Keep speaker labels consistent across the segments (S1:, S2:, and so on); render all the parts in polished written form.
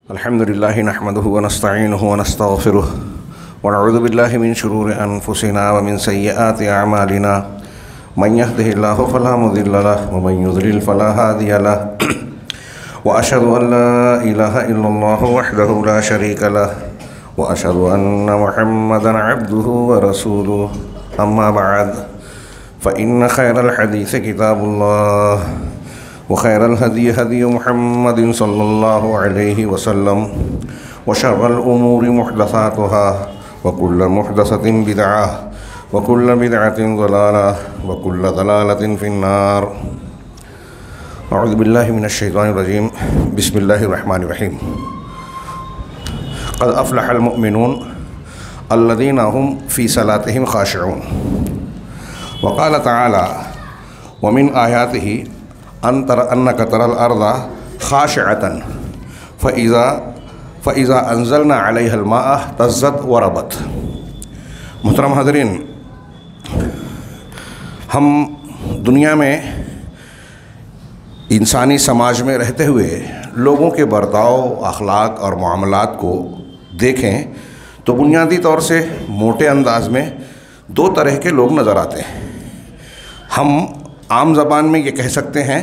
S1: अल्हम्दुलिल्लाहि नहमदुहु व नस्तईनुहु व नस्तगफिरुह व नऊज़ु बिल्लाहि मिन शुरूरि अनफुसिना व मिन सय्यिआति अअमालिना मन यहदिहिल्लाहु फला मुदिल्ल लहु व मन युद्लिल फला हादिय लहु व अशहदु अन ला इलाहा इल्लल्लाहु वहदहु ला शरीका लहु व अशहदु अन्ना मुहम्मदन अब्दुहु व रसूलुहु अम्मा बअद फ़इन्न खैरल हदीस किताबुल्लाह व खैरल हदी हदी मुहम्मदिन सल्लल्लाहु अलैहि वसल्लम व शर्रल उमूरि मुहदसातुहा व कुल्लु मुहदसतिन बिदअह व कुल्लु बिदअतिन ज़लालह व कुल्लु ज़लालतिन फिन्नार। अऊज़ु बिल्लाहि मिनश शैतानिर रजीम। बिस्मिल्लाहिर रहमानिर रहीम। क़द अफ़लहल मुअमिनून अल्लज़ीना हुम फ़ी सलातिहिम ख़ाशिऊन। व क़ाल तआला व मिन आयातिही अन्नक तरल अर्दा ख़ाशिअतन फ़इज़ा अंज़लना अलैहल माअ तज़्ज़त व रबत। मुहतरम हाज़रीन, हम दुनिया में इंसानी समाज में रहते हुए लोगों के बर्ताव, अखलाक और मामलात को देखें तो बुनियादी तौर से मोटे अंदाज में दो तरह के लोग नज़र आते हैं। हम आम ज़बान में ये कह सकते हैं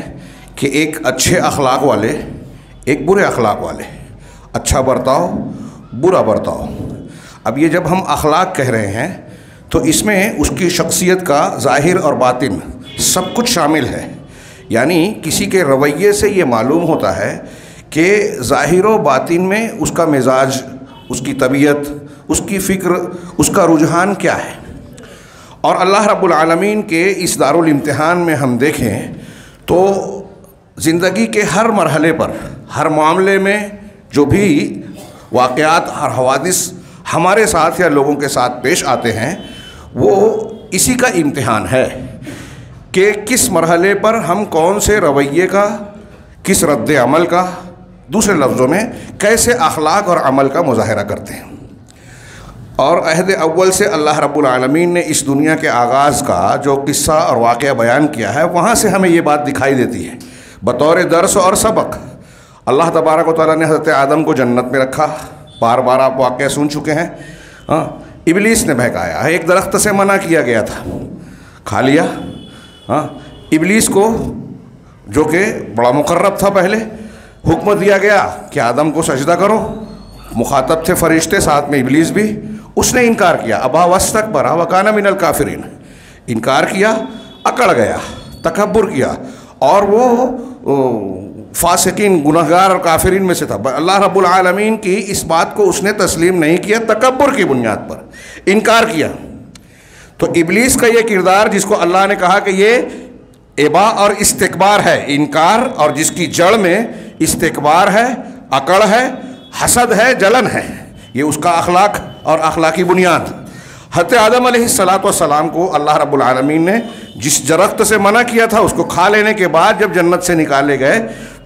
S1: कि एक अच्छे अखलाक वाले, एक बुरे अखलाक वाले, अच्छा बर्ताव, बुरा बर्ताव। अब ये जब हम अखलाक कह रहे हैं तो इसमें उसकी शख्सियत का ज़ाहिर और बातिन सब कुछ शामिल है। यानी किसी के रवैये से ये मालूम होता है कि ज़ाहिर व बातिन में उसका मिजाज, उसकी तबीयत, उसकी फ़िक्र, उसका रुझान क्या है। और अल्लाह रब्बुल आलमीन के इस दारुल इम्तिहान में हम देखें तो ज़िंदगी के हर मरहले पर, हर मामले में जो भी वाक़यात और हवादिस हमारे साथ या लोगों के साथ पेश आते हैं वो इसी का इम्तिहान है कि किस मरहले पर हम कौन से रवैये का, किस रद्द अमल का, दूसरे लफ्ज़ों में कैसे अखलाक और अमल का मुज़ाहरा करते हैं। और अहद अव्वल से अल्लाह रब्बुल आलमीन ने इस दुनिया के आगाज़ का जो किस्सा और वाक़या बयान किया है वहाँ से हमें ये बात दिखाई देती है बतौर दर्स और सबक। अल्लाह तबारक व तआला ने हज़रत आदम को जन्नत में रखा। बार बार आप वाक़या सुन चुके हैं। इब्लीस ने बहकाया, एक दरख्त से मना किया गया था, खा लिया। इब्लीस को जो कि बड़ा मुकर्रब था, पहले हुक्म दिया गया कि आदम को सजदा करो। मुखातब थे फरिश्ते, साथ में इब्लीस भी। उसने इनकार किया, अबा वस्तकबरा व काना मिनल काफिरीन। इनकार किया, अकड़ गया, तकब्बुर किया और वो फासिकीन, गुनहगार और काफिरीन में से था। अल्लाह रब्बुल आलमीन की इस बात को उसने तस्लीम नहीं किया, तकब्बुर की बुनियाद पर इनकार किया। तो इब्लीस का ये किरदार, जिसको अल्लाह ने कहा कि ये एबा और इस्तिकबार है, इनकार, और जिसकी जड़ में इस्तिकबार है, अकड़ है, हसद है, जलन है, ये उसका अखलाक और अखलाकी बुनियाद। हज़रत आदम अलैहिस्सलाम को अल्लाह रब्बुल आलमीन ने जिस दरख्त से मना किया था उसको खा लेने के बाद जब जन्नत से निकाले गए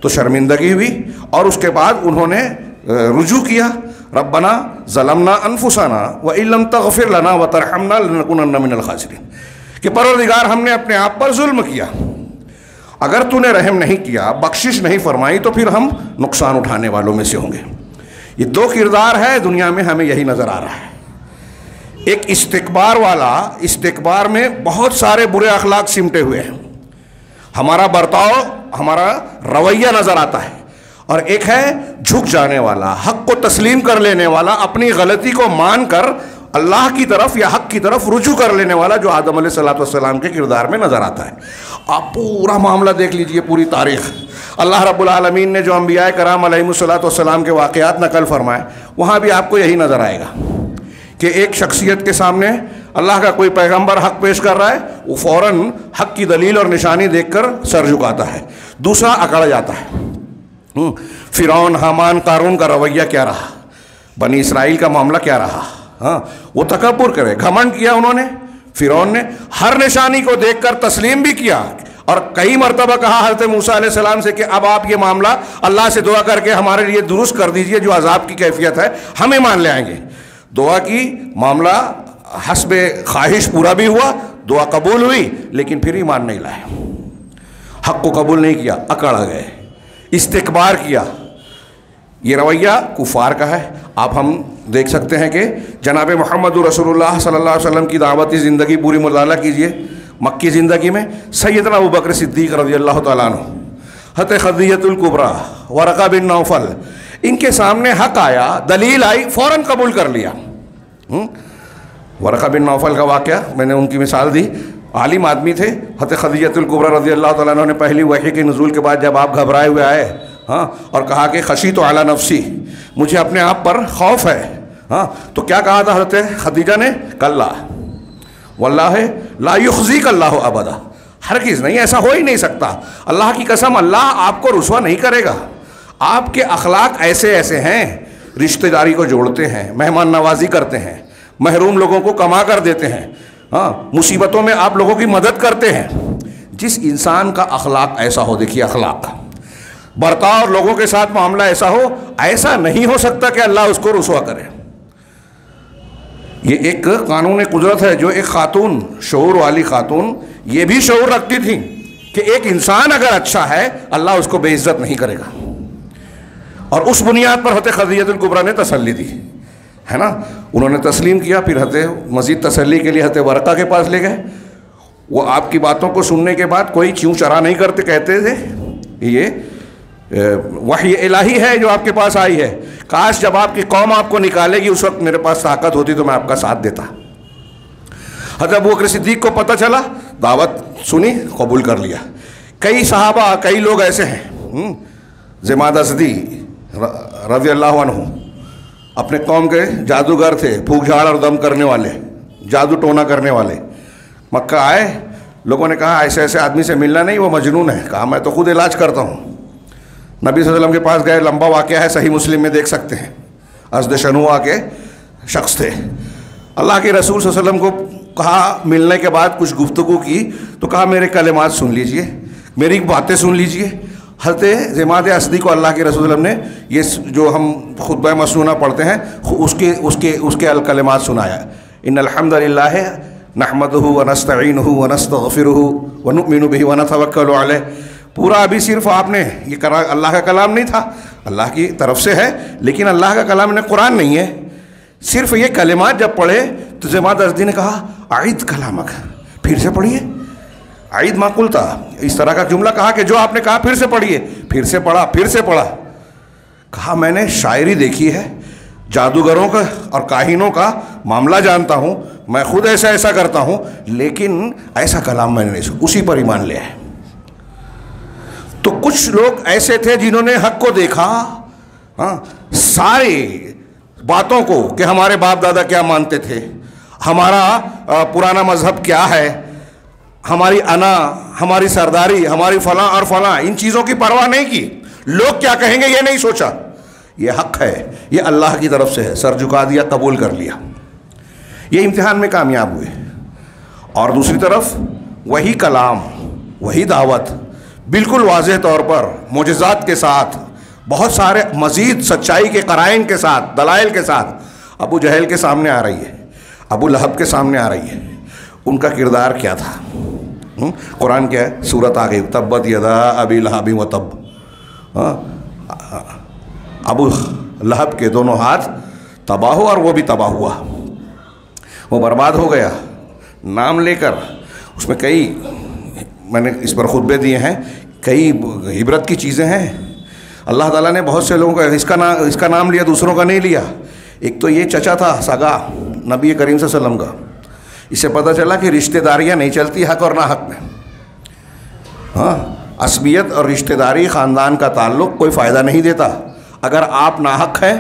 S1: तो शर्मिंदगी हुई और उसके बाद उन्होंने रुजू किया, रब्बना ज़लमना अनफुसना व इल्लम तग़फिर लना व तरहमना लनकुनन्ना मिनल खासिरीन, कि परवरदिगार हमने अपने आप पर जुल्म किया, अगर तूने रहम नहीं किया, बख्शिश नहीं फरमाई तो फिर हम नुकसान उठाने वालों में से होंगे। ये दो किरदार है दुनिया में, हमें यही नज़र आ रहा है। एक इस्तिकबार वाला, इस्तिकबार में बहुत सारे बुरे अखलाक सिमटे हुए हैं, हमारा बर्ताव, हमारा रवैया नज़र आता है। और एक है झुक जाने वाला, हक़ को तस्लीम कर लेने वाला, अपनी गलती को मान कर अल्लाह की तरफ या हक़ की तरफ रुजू कर लेने वाला, जो आदम अलैहिस्सलाम के किरदार में नज़र आता है। आप पूरा मामला देख लीजिए, पूरी तारीख़। अल्लाह रब्बुल आलमीन ने जो अंबिया कराम अलैहिमुस्सलाम के वाक़यात नकल फरमाए, वहाँ भी आपको यही नज़र आएगा कि एक शख्सियत के सामने अल्लाह का कोई पैगंबर हक़ पेश कर रहा है, वो फ़ौरन हक़ की दलील और निशानी देखकर सर झुकाता है, दूसरा अकड़ जाता है। फ़िरौन, हामान, कारून का रवैया क्या रहा, बनी इसराइल का मामला क्या रहा। वो तकब्बुर करे, घमंड किया उन्होंने। फ़िरौन ने हर निशानी को देखकर तस्लीम भी किया और कई मरतबा कहा हज़रत मूसा अलैहिस्सलाम से कि अब आप ये मामला अल्लाह से दुआ करके हमारे लिए दुरुस्त कर दीजिए, जो अजाब की कैफियत है हम ईमान ले आएंगे। दुआ की, मामला हस्बे ख्वाहिश पूरा भी हुआ, दुआ कबूल हुई, लेकिन फिर ईमान नहीं लाए, हक़ को कबूल नहीं किया, अकड़ गए, इस्तिकबार किया। ये रवैया कुफ़ार का है। आप हम देख सकते हैं कि जनाब मोहम्मद रसूलुल्लाह सल्लल्लाहु अलैहि वसल्लम की दावती ज़िंदगी पूरी मुताला कीजिए। मक्की ज़िंदगी में सैयदना अबू बकर सिद्दीक़ रज़ियल्लाहु तआला अन्हु, हज़रत खदीजतुल कुबरा, वरक़ा बिन नौफल, इनके सामने हक़ आया, दलील आई, फ़ौरन कबूल कर लिया। वरक़ा बिन नौफल का वाक़या मैंने उनकी मिसाल दी। आलिम आदमी थे। हज़रत खदीजतुल कुबरा रज़ियल्लाहु तआला अन्हा ने पहली वही के नुज़ूल के बाद जब आप घबराए हुए आए, हाँ, और कहा कि खशीतु अला नफ्सी, मुझे अपने आप पर खौफ है, हाँ, तो क्या कहा था हज़रत खदीजा ने? कल्ला वल्लाहि ला युख़ज़ीक अल्लाहु अबदा, हरगिज़ नहीं, ऐसा हो ही नहीं सकता। अल्लाह की कसम, अल्लाह आपको रुसवा नहीं करेगा। आपके अखलाक ऐसे ऐसे हैं, रिश्तेदारी को जोड़ते हैं, मेहमान नवाजी करते हैं, महरूम लोगों को कमा कर देते हैं, हाँ, मुसीबतों में आप लोगों की मदद करते हैं। जिस इंसान का अखलाक ऐसा हो, देखिए अखलाक, बर्ताव, लोगों के साथ मामला ऐसा हो, ऐसा नहीं हो सकता कि अल्लाह उसको रुसवा करे। ये एक कानून कुदरत है जो एक खातून, शऊर वाली खातून, ये भी शऊर रखती थी कि एक इंसान अगर अच्छा है अल्लाह उसको बेइज्जत नहीं करेगा। और उस बुनियाद पर हज़रत खदीजतुल कुबरा ने तसल्ली दी, है ना। उन्होंने तस्लीम किया। फिर हज़रत मज़ीद तसल्ली के लिए हज़रत वरक़ा के पास ले गए। वो आपकी बातों को सुनने के बाद कोई च्यूं चरा नहीं करते, कहते थे ये वही इलाही है जो आपके पास आई है। काश जब आपकी कौम आपको निकालेगी उस वक्त मेरे पास ताकत होती तो मैं आपका साथ देता। हज़रत अबू बकर सिद्दीक़ को पता चला, दावत सुनी, कबूल कर लिया। कई सहाबा, कई लोग ऐसे हैं, ज़िमाद असदी रज़ियल्लाहु अन्हु अपने कौम के जादूगर थे, फूक झाड़ और दम करने वाले, जादू टोना करने वाले। मक्का आए, लोगों ने कहा ऐसे ऐसे आदमी से मिलना नहीं, वो मजनून है। कहा मैं तो खुद इलाज करता हूँ। नबी सल्लल्लाहु अलैहि वसल्लम के पास गए, लंबा वाक़या है, सही मुस्लिम में देख सकते हैं। अज़द शनुआ के शख्स थे। अल्लाह के रसूल सल्लल्लाहु अलैहि वसल्लम को कहा, मिलने के बाद कुछ गुफ्तगू की तो कहा मेरे कलेमात सुन लीजिए, मेरी बातें सुन लीजिए। हज़रत ज़िमाद असदी को अल्लाह के रसूल सल्लल्लाहु अलैहि वसल्लम ने ये जो हम खुतबा मसनूना पढ़ते हैं उसके कलेमात सुनाया। इन्नल हम्दुलिल्लाह नहमदुहु व नस्तईनुहु व नस्तगफिरुहु व नुमिनु बिही व नतवक्कलु अलैह। पूरा अभी सिर्फ आपने ये करा, अल्लाह का कलाम नहीं था, अल्लाह की तरफ से है, लेकिन अल्लाह का कलाम ने कुरान नहीं है। सिर्फ ये कलिमात जब पढ़े तो ज़िमाद असदी ने कहा आइद कलामक, फिर से पढ़िए। आइद माकुलता, इस तरह का जुमला कहा कि जो आपने कहा फिर से पढ़िए। फिर से पढ़ा, फिर से पढ़ा। कहा मैंने शायरी देखी है, जादूगरों का और काहिनों का मामला जानता हूँ, मैं खुद ऐसा ऐसा करता हूँ, लेकिन ऐसा कलाम मैंने नहीं सुना। उसी पर ईमान ले आए। तो कुछ लोग ऐसे थे जिन्होंने हक को देखा, हाँ, सारी बातों को कि हमारे बाप दादा क्या मानते थे, हमारा पुराना मजहब क्या है, हमारी अना, हमारी सरदारी, हमारी फलां और फलां, इन चीज़ों की परवाह नहीं की। लोग क्या कहेंगे ये नहीं सोचा। ये हक है, ये अल्लाह की तरफ से है, सर झुका दिया, कबूल कर लिया। ये इम्तिहान में कामयाब हुए। और दूसरी तरफ वही कलाम, वही दावत बिल्कुल वाज़ेह तौर पर मोजज़ात के साथ, बहुत सारे मज़ीद सच्चाई के कराइन के साथ, दलाइल के साथ अबू जहल के सामने आ रही है, अबू लहब के सामने आ रही है। उनका किरदार क्या था? कुरान क्या है? सूरत आ गई, तब्बत यदा अबी लहब व तब। अबू लहब के दोनों हाथ तबाह हुआ और वो भी तबाह हुआ, वो बर्बाद हो गया। नाम लेकर उसमें कई, मैंने इस पर खुतबे दिए हैं, कई इबरत की चीज़ें हैं। अल्लाह ताला ने बहुत से लोगों का इसका नाम लिया, दूसरों का नहीं लिया। एक तो ये चचा था सगा नबी करीम सल्लल्लाहु अलैहि वसल्लम का। इससे पता चला कि रिश्तेदारियाँ नहीं चलती हक और ना हक में। हाँ, असबियत और रिश्तेदारी, ख़ानदान का ताल्लुक़ कोई फ़ायदा नहीं देता अगर आप नाहक हैं,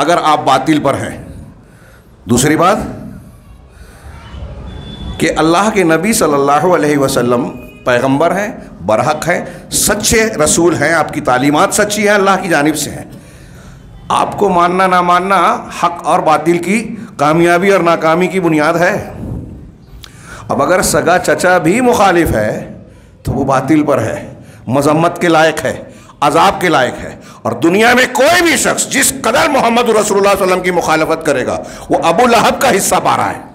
S1: अगर आप बातिल पर हैं। दूसरी बात कि अल्लाह के नबी सल्लल्लाहु अलैहि वसल्लम पैगंबर हैं, बरहक हैं, सच्चे रसूल हैं, आपकी तालीमात सच्ची हैं, अल्लाह की जानिब से हैं। आपको मानना ना मानना हक और बातिल की कामयाबी और नाकामी की बुनियाद है। अब अगर सगा चचा भी मुखालिफ है तो वो बातिल पर है, मजम्मत के लायक है, अजाब के लायक है। और दुनिया में कोई भी शख्स जिस कदर मोहम्मद रसूलुल्लाह सल्लल्लाहु अलैहि वसल्लम की मुखालफत करेगा वो अबू लहब का हिस्सा पा रहा है।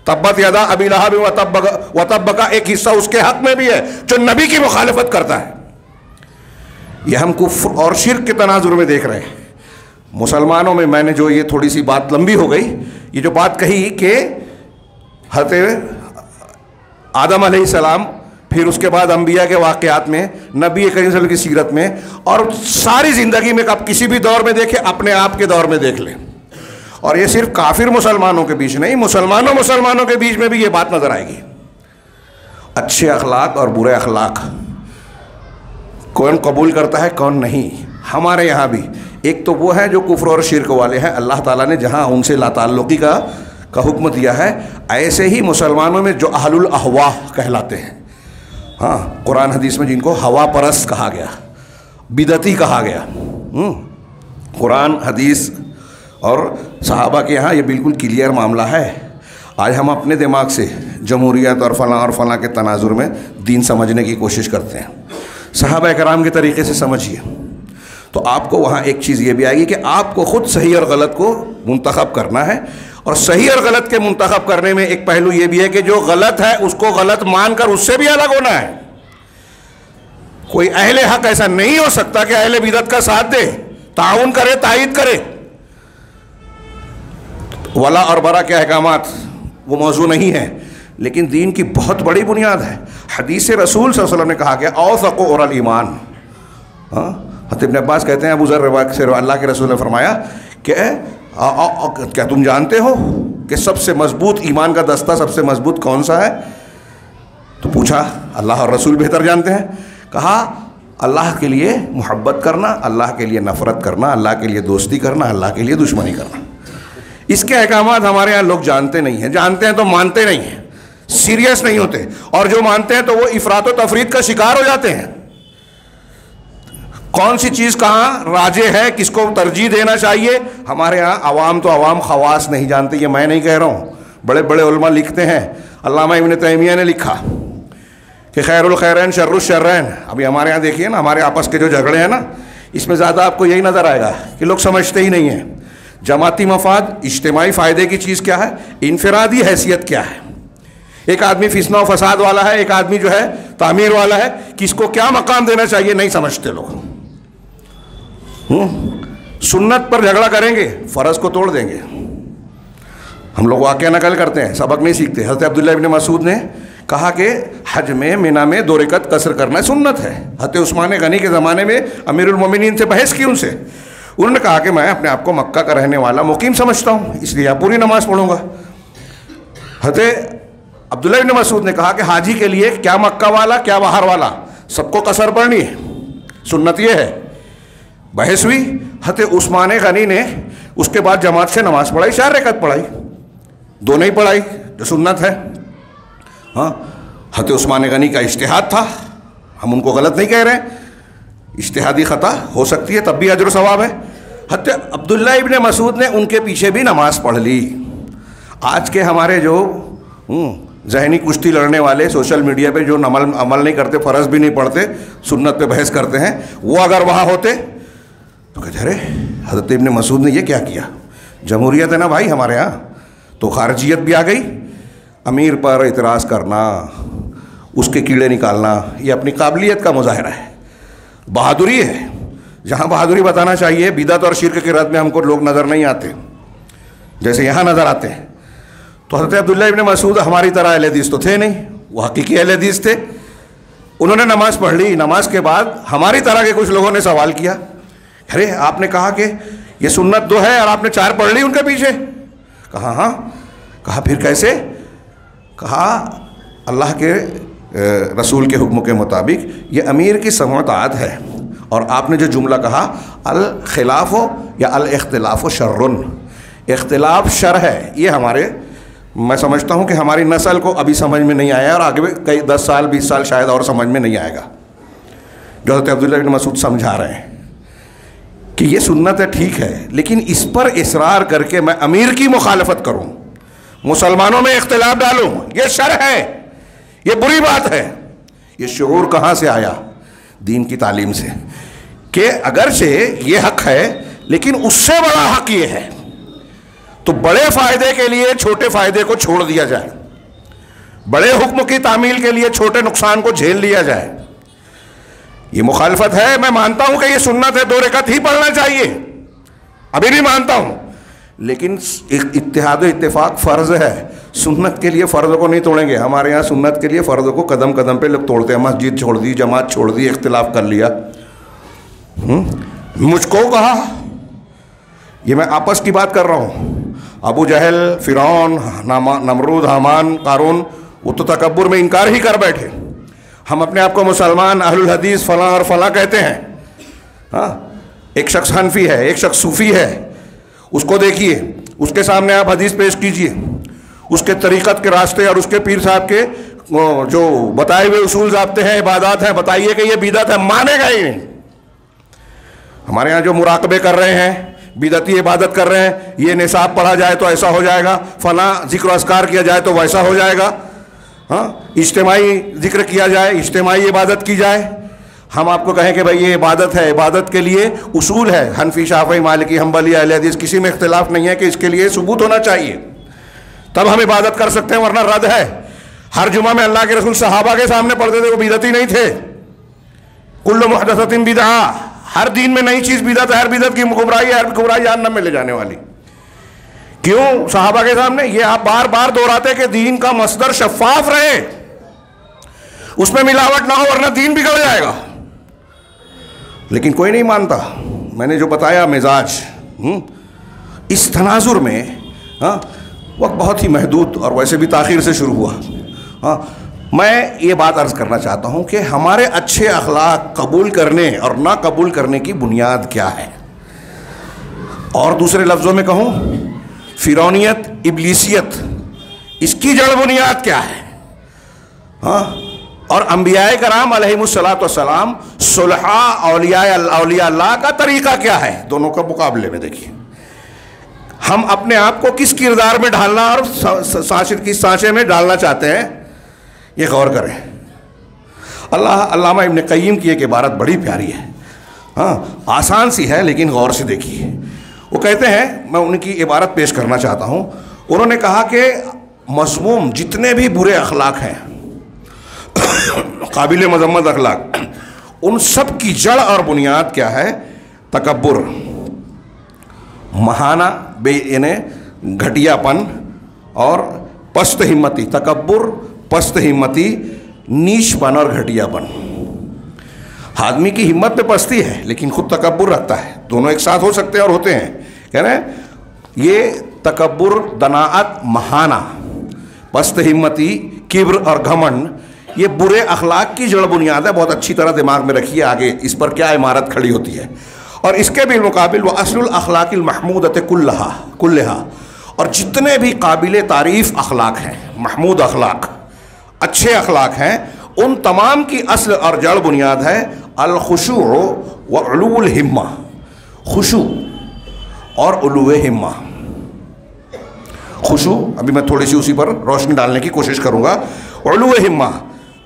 S1: तब्बत यदा अबी लहब व तब का एक हिस्सा उसके हक में भी है जो नबी की मुखालफत करता है। यह हम कुफ्र और शिर्क के तनाजुर में देख रहे हैं। मुसलमानों में मैंने जो ये थोड़ी सी बात लंबी हो गई, ये जो बात कही कि हज़रत आदम अलैहिस्सलाम, फिर उसके बाद अंबिया के वाक़यात में, नबी करीम सल्लल्लाहु अलैहि वसल्लम की सीरत में, और सारी ज़िंदगी में आप किसी भी दौर में देखें, अपने आप के दौर में देख लें। और ये सिर्फ काफिर मुसलमानों के बीच नहीं, मुसलमानों के बीच में भी ये बात नज़र आएगी। अच्छे अखलाक और बुरे अखलाक कौन कबूल करता है, कौन नहीं। हमारे यहाँ भी एक तो वो है जो कुफ्र और शिरक वाले हैं, अल्लाह ताला ने जहाँ उनसे लाताल्लुकी का हुक्म दिया है, ऐसे ही मुसलमानों में जो अहलुल अहवा कहलाते हैं, हाँ, कुरान हदीस में जिनको हवा परस्त कहा गया, बिदती कहा गया। कुरान हदीस और सहाबा के यहाँ ये बिल्कुल क्लियर मामला है। आज हम अपने दिमाग से जमहूरियत और फलां के तनाजुर में दीन समझने की कोशिश करते हैं। सहाबा कराम के तरीके से समझिए तो आपको वहाँ एक चीज़ ये भी आएगी कि आपको ख़ुद सही और गलत को मुंतखब करना है, और सही और गलत के मुंतखब करने में एक पहलू ये भी है कि जो गलत है उसको गलत मानकर उससे भी अलग होना है। कोई अहले हक ऐसा नहीं हो सकता कि अहले बिदत का साथ दे, ताउन करे, तायद करे। वला और बरा के अहकामात वो मौजू नहीं है, लेकिन दीन की बहुत बड़ी बुनियाद है। हदीस रसूल सल्लल्लाहु अलैहि वसल्लम ने कहा कि औसक़ु औरल ईमान, हज़रत इब्न अब्बास कहते हैं अबू ज़र से अल्लाह के रसूल ने फरमाया कि क्या तुम जानते हो कि सबसे मजबूत ईमान का दस्ता सबसे मजबूत कौन सा है? तो पूछा, अल्लाह और रसूल बेहतर जानते हैं। कहा, अल्लाह के लिए मोहब्बत करना, अल्लाह के लिए नफ़रत करना, अल्लाह के लिए दोस्ती करना, अल्लाह के लिए दुश्मनी करना। इसके अहकामात हमारे यहाँ लोग जानते नहीं हैं, जानते हैं तो मानते नहीं हैं, सीरियस नहीं होते, और जो मानते हैं तो वो इफ़रात व तफरीद का शिकार हो जाते हैं। कौन सी चीज़ कहाँ राजे है, किसको तरजीह देना चाहिए, हमारे यहाँ अवाम तो अवाम खवास नहीं जानते। ये मैं नहीं कह रहा हूँ, बड़े बड़े उलमा लिखते हैं। अल्लामा इब्न तैमिया ने लिखा कि खैरुल खैरैन शर्रुल शर्रैन। अभी हमारे यहाँ देखिए ना, हमारे आपस के जो झगड़े हैं ना, इसमें ज़्यादा आपको यही नज़र आएगा कि लोग समझते ही नहीं हैं जमाती मफाद, इज्तिमाई फ़ायदे की चीज़ क्या है, इनफरादी हैसियत क्या है। एक आदमी फिस्ना व फसाद वाला है, एक आदमी जो है तामीर वाला है, किसको क्या मकाम देना चाहिए नहीं समझते लोग। सुन्नत पर झगड़ा करेंगे, फ़र्ज को तोड़ देंगे। हम लोग वाक़या नकल करते हैं, सबक नहीं सीखते। हज़रत अब्दुल्लाह इब्न मसूद ने कहा कि हज में मिना में 2 रकअत कसर करना सुन्नत है। हज़रत उस्मान गनी के ज़माने में अमीरुल मोमिनीन से बहस की उनसे, उन्होंने कहा कि मैं अपने आप को मक्का का रहने वाला मुकीम समझता हूँ, इसलिए आप पूरी नमाज़ पढ़ूँगा। हज़रत अब्दुल्लाह इब्न मसूद ने कहा कि हाजी के लिए क्या मक्का वाला क्या बाहर वाला, सबको कसर पढ़नी है, सुन्नत ये है। बहस हुई, हज़रत उस्मान गनी ने उसके बाद जमात से नमाज़ पढ़ाई, 4 रकअत पढ़ाई, 2 नहीं पढ़ाई जो सुन्नत है। हाँ, हज़रत उस्मान गनी का इज्तिहाद था, हम उनको गलत नहीं कह रहे हैं, इज्तिहादी ख़ता हो सकती है, तब भी अजर सवाब है। हज़रत अब्दुल्लाह इब्न मसूद ने उनके पीछे भी नमाज़ पढ़ ली। आज के हमारे जो ज़हनी कुश्ती लड़ने वाले सोशल मीडिया पे जो अमल नहीं करते, फ़र्ज़ भी नहीं पढ़ते, सुन्नत पे बहस करते हैं, वो अगर वहाँ होते तो कहते अरे हज़रत इब्न मसूद ने ये क्या किया। जमहूरियत है ना भाई हमारे यहाँ, तो खारजियत भी आ गई। अमीर पर इतराज़ करना, उसके कीड़े निकालना, ये अपनी काबिलियत का मुजाहरा है, बहादुरी है। जहाँ बहादुरी बताना चाहिए, बिदअत और शिर्क के रद में हमको लोग नज़र नहीं आते जैसे यहाँ नज़र आते हैं। तो हज़रत अब्दुल्लाह इब्न मसूद हमारी तरह अहले हदीस तो थे नहीं, वो हकीकी अहले हदीस थे। उन्होंने नमाज़ पढ़ ली, नमाज के बाद हमारी तरह के कुछ लोगों ने सवाल किया, अरे आपने कहा कि ये सुन्नत 2 है और आपने 4 पढ़ ली उनके पीछे। कहा हाँ। कहा फिर कैसे? कहा अल्लाह के रसूल के हुक्म के मुताबिक ये अमीर की समअतात है, और आपने जो जुमला कहा अल खिलाफ़ या अल इख्तिलाफ़ शर्रुन, इख्तिलाफ शर है, ये हमारे, मैं समझता हूँ कि हमारी नस्ल को अभी समझ में नहीं आया और आगे भी कई 10 साल 20 साल शायद और समझ में नहीं आएगा। जो हज़रत अब्दुल्लाह इब्न मसूद समझा रहे हैं कि ये सुन्नत है, ठीक है, लेकिन इस पर इसरार करके मैं अमीर की मुखालफत करूँ, मुसलमानों में इख्तिलाफ डालूँ, ये शर है, ये बुरी बात है। ये शऊर कहाँ से आया? दीन की तालीम से, कि अगरचे ये हक है लेकिन उससे बड़ा हक ये है, तो बड़े फ़ायदे के लिए छोटे फ़ायदे को छोड़ दिया जाए, बड़े हुक्म की तामील के लिए छोटे नुकसान को झेल लिया जाए। ये मुखालफत है। मैं मानता हूं कि ये सुन्नत है, 2 रकअत ही पढ़ना चाहिए, अभी भी मानता हूँ, लेकिन इत्तेहाद इत्तेफाक फ़र्ज़ है। सुन्नत के लिए फ़र्ज़ को नहीं तोड़ेंगे। हमारे यहाँ सुन्नत के लिए फ़र्ज़ को कदम कदम पे लोग तोड़ते हैं। मस्जिद छोड़ दी, जमात छोड़ दी, इख्तिलाफ कर लिया। मुझको कहा, ये मैं आपस की बात कर रहा हूँ। अबू जहल, फ़िरौन, नमरूद, हामान, कारून, वो तो तकब्बुर में इनकार ही कर बैठे। हम अपने आप को मुसलमान, अहलुल हदीस, फ़लाँ और फ़लाँ कहते हैं। हाँ, एक शख्स हनफी है, एक शख्स सूफ़ी है, उसको देखिए, उसके सामने आप हदीस पेश कीजिए, उसके तरीक़त के रास्ते और उसके पीर साहब के जो बताए हुए उसूल ज़ाब्ते हैं, इबादत हैं, बताइए कि ये बिदअत है, मानेगा ही नहीं। हमारे यहाँ जो मुराकबे कर रहे हैं, बिदअती इबादत कर रहे हैं, ये निसाब पढ़ा जाए तो ऐसा हो जाएगा, फ़लाँ ज़िक्र अस्कार किया जाए तो वैसा हो जाएगा, हाँ, इज्तिमाई ज़िक्र किया जाए, इज्तिमाई इबादत की जाए। हम आपको कहें कि भाई ये इबादत है, इबादत के लिए उसूल है, हनफी, शाफ़ी, मालिकी, हम्बली, अहले हदीस, किसी में इख्तिलाफ नहीं है कि इसके लिए सबूत होना चाहिए, तब हम इबादत कर सकते हैं, वरना रद्द है। हर जुमा में अल्लाह के रसूल सहाबा के सामने पढ़ते थे, वो बिदअती नहीं थे। कुल्लु मुहदसतिन बिदअ, हर दीन में नई चीज़ बिदअत है, हर बिदअत की गुमराही है, हर गुमराही जहन्नम में ले जाने वाली। क्यों? सहाबा के सामने ये आप बार बार दोहराते कि दीन का मसदर शफाफ रहे, उसमें मिलावट ना हो, वरना दीन बिगड़ जाएगा। लेकिन कोई नहीं मानता। मैंने जो बताया मिजाज, इस तनाजुर में वक्त बहुत ही महदूद और वैसे भी ताख़ीर से शुरू हुआ। मैं ये बात अर्ज़ करना चाहता हूँ कि हमारे अच्छे अखलाक कबूल करने और ना कबूल करने की बुनियाद क्या है, और दूसरे लफ्ज़ों में कहूँ फ़िरौनियत, इब्लीसियत, इसकी जड़ बुनियाद क्या है। हाँ, और अंबियाए कराम अलैहिमुस्सलातु वस्सलाम, सुलहा, औलिया अल्लाह का तरीक़ा क्या है, दोनों का मुकाबले में देखिए। हम अपने आप को किस किरदार में ढालना और किस सांचे में डालना चाहते हैं, ये गौर करें। अल्लामा इब्न क़य्यिम की एक इबारत बड़ी प्यारी है, हाँ, आसान सी है लेकिन गौर से देखिए। वो कहते हैं, मैं उनकी इबारत पेश करना चाहता हूँ। उन्होंने कहा कि मज़मूम जितने भी बुरे अखलाक हैं, काबिल मज़म्मत अखलाक, उन सब की जड़ और बुनियाद क्या है? तकब्बुर, महाना, यानी घटियापन और पस्त हिम्मती। तकब्बुर, पस्त हिम्मती, नीचपन और घटियापन। आदमी की हिम्मत में पस्ती है लेकिन खुद तकब्बुर रखता है, दोनों एक साथ हो सकते हैं और होते हैं। कह रहे हैं ये तकब्बुर, दनाअत, महाना, पस्त हिम्मती, किब्र और घमंड, ये बुरे अखलाक की जड़ बुनियाद है। बहुत अच्छी तरह दिमाग में रखिए, आगे इस पर क्या इमारत खड़ी होती है। और इसके भी मुकाबिल व असलुल अखलाकिल महमूदत कुल्लहा, और जितने भी काबिल तारीफ़ अखलाक हैं, महमूद अखलाक, अच्छे अखलाक हैं, उन तमाम की असल और जड़ बुनियाद है अल खुशू व उलूल हिम्मा। खुशू और उलूए हिम्मा। खुशू, अभी मैं थोड़ी सी उसी पर रोशनी डालने की कोशिश करूँगा। उलूए हिम्मा,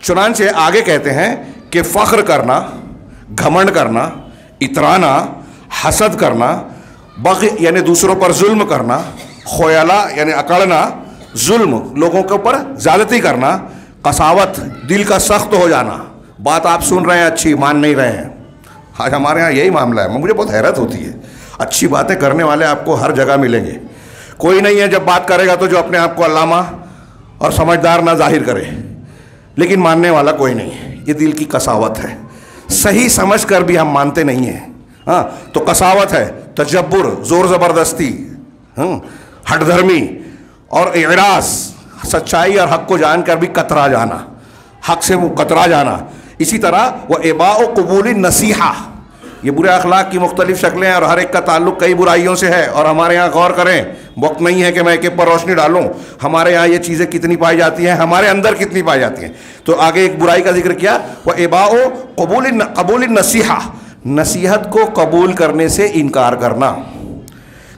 S1: चुनांचे आगे कहते हैं कि फ़ख्र करना, घमंड करना, इतराना, हसद करना, बग़ यानी दूसरों पर जुल्म करना, खोयला यानी अकड़ना, जुल्म लोगों के ऊपर ज़्यादती करना, कसावत दिल का सख्त हो जाना, बात आप सुन रहे हैं अच्छी, मान नहीं रहे हैं। आज हमारे यहाँ यही मामला है। मुझे बहुत हैरत होती है, अच्छी बातें करने वाले आपको हर जगह मिलेंगे, कोई नहीं है जब बात करेगा तो जो अपने आप को अल्लामा और समझदार ना जाहिर करे, लेकिन मानने वाला कोई नहीं है। ये दिल की कसावत है, सही समझ कर भी हम मानते नहीं हैं। हाँ, तो कसावत है, तजब्बुर, ज़ोर ज़बरदस्ती, हठधर्मी और इरास, सच्चाई और हक़ को जानकर भी कतरा जाना, हक़ से वो कतरा जाना। इसी तरह वह इबाओ कबूल नसीहा, ये बुरे अखलाक की मुख्तलिफ शक्लें हैं और हर एक का ताल्लुक़ कई बुराइयों से है। और हमारे यहाँ गौर करें, वक्त नहीं है कि मैं एक एक पर रोशनी डालूँ, हमारे यहाँ ये चीज़ें कितनी पाई जाती हैं, हमारे अंदर कितनी पाई जाती हैं। तो आगे एक बुराई का जिक्र किया, वह इबाओ कबूल नसीहा, नसीहत को कबूल करने से इनकार करना।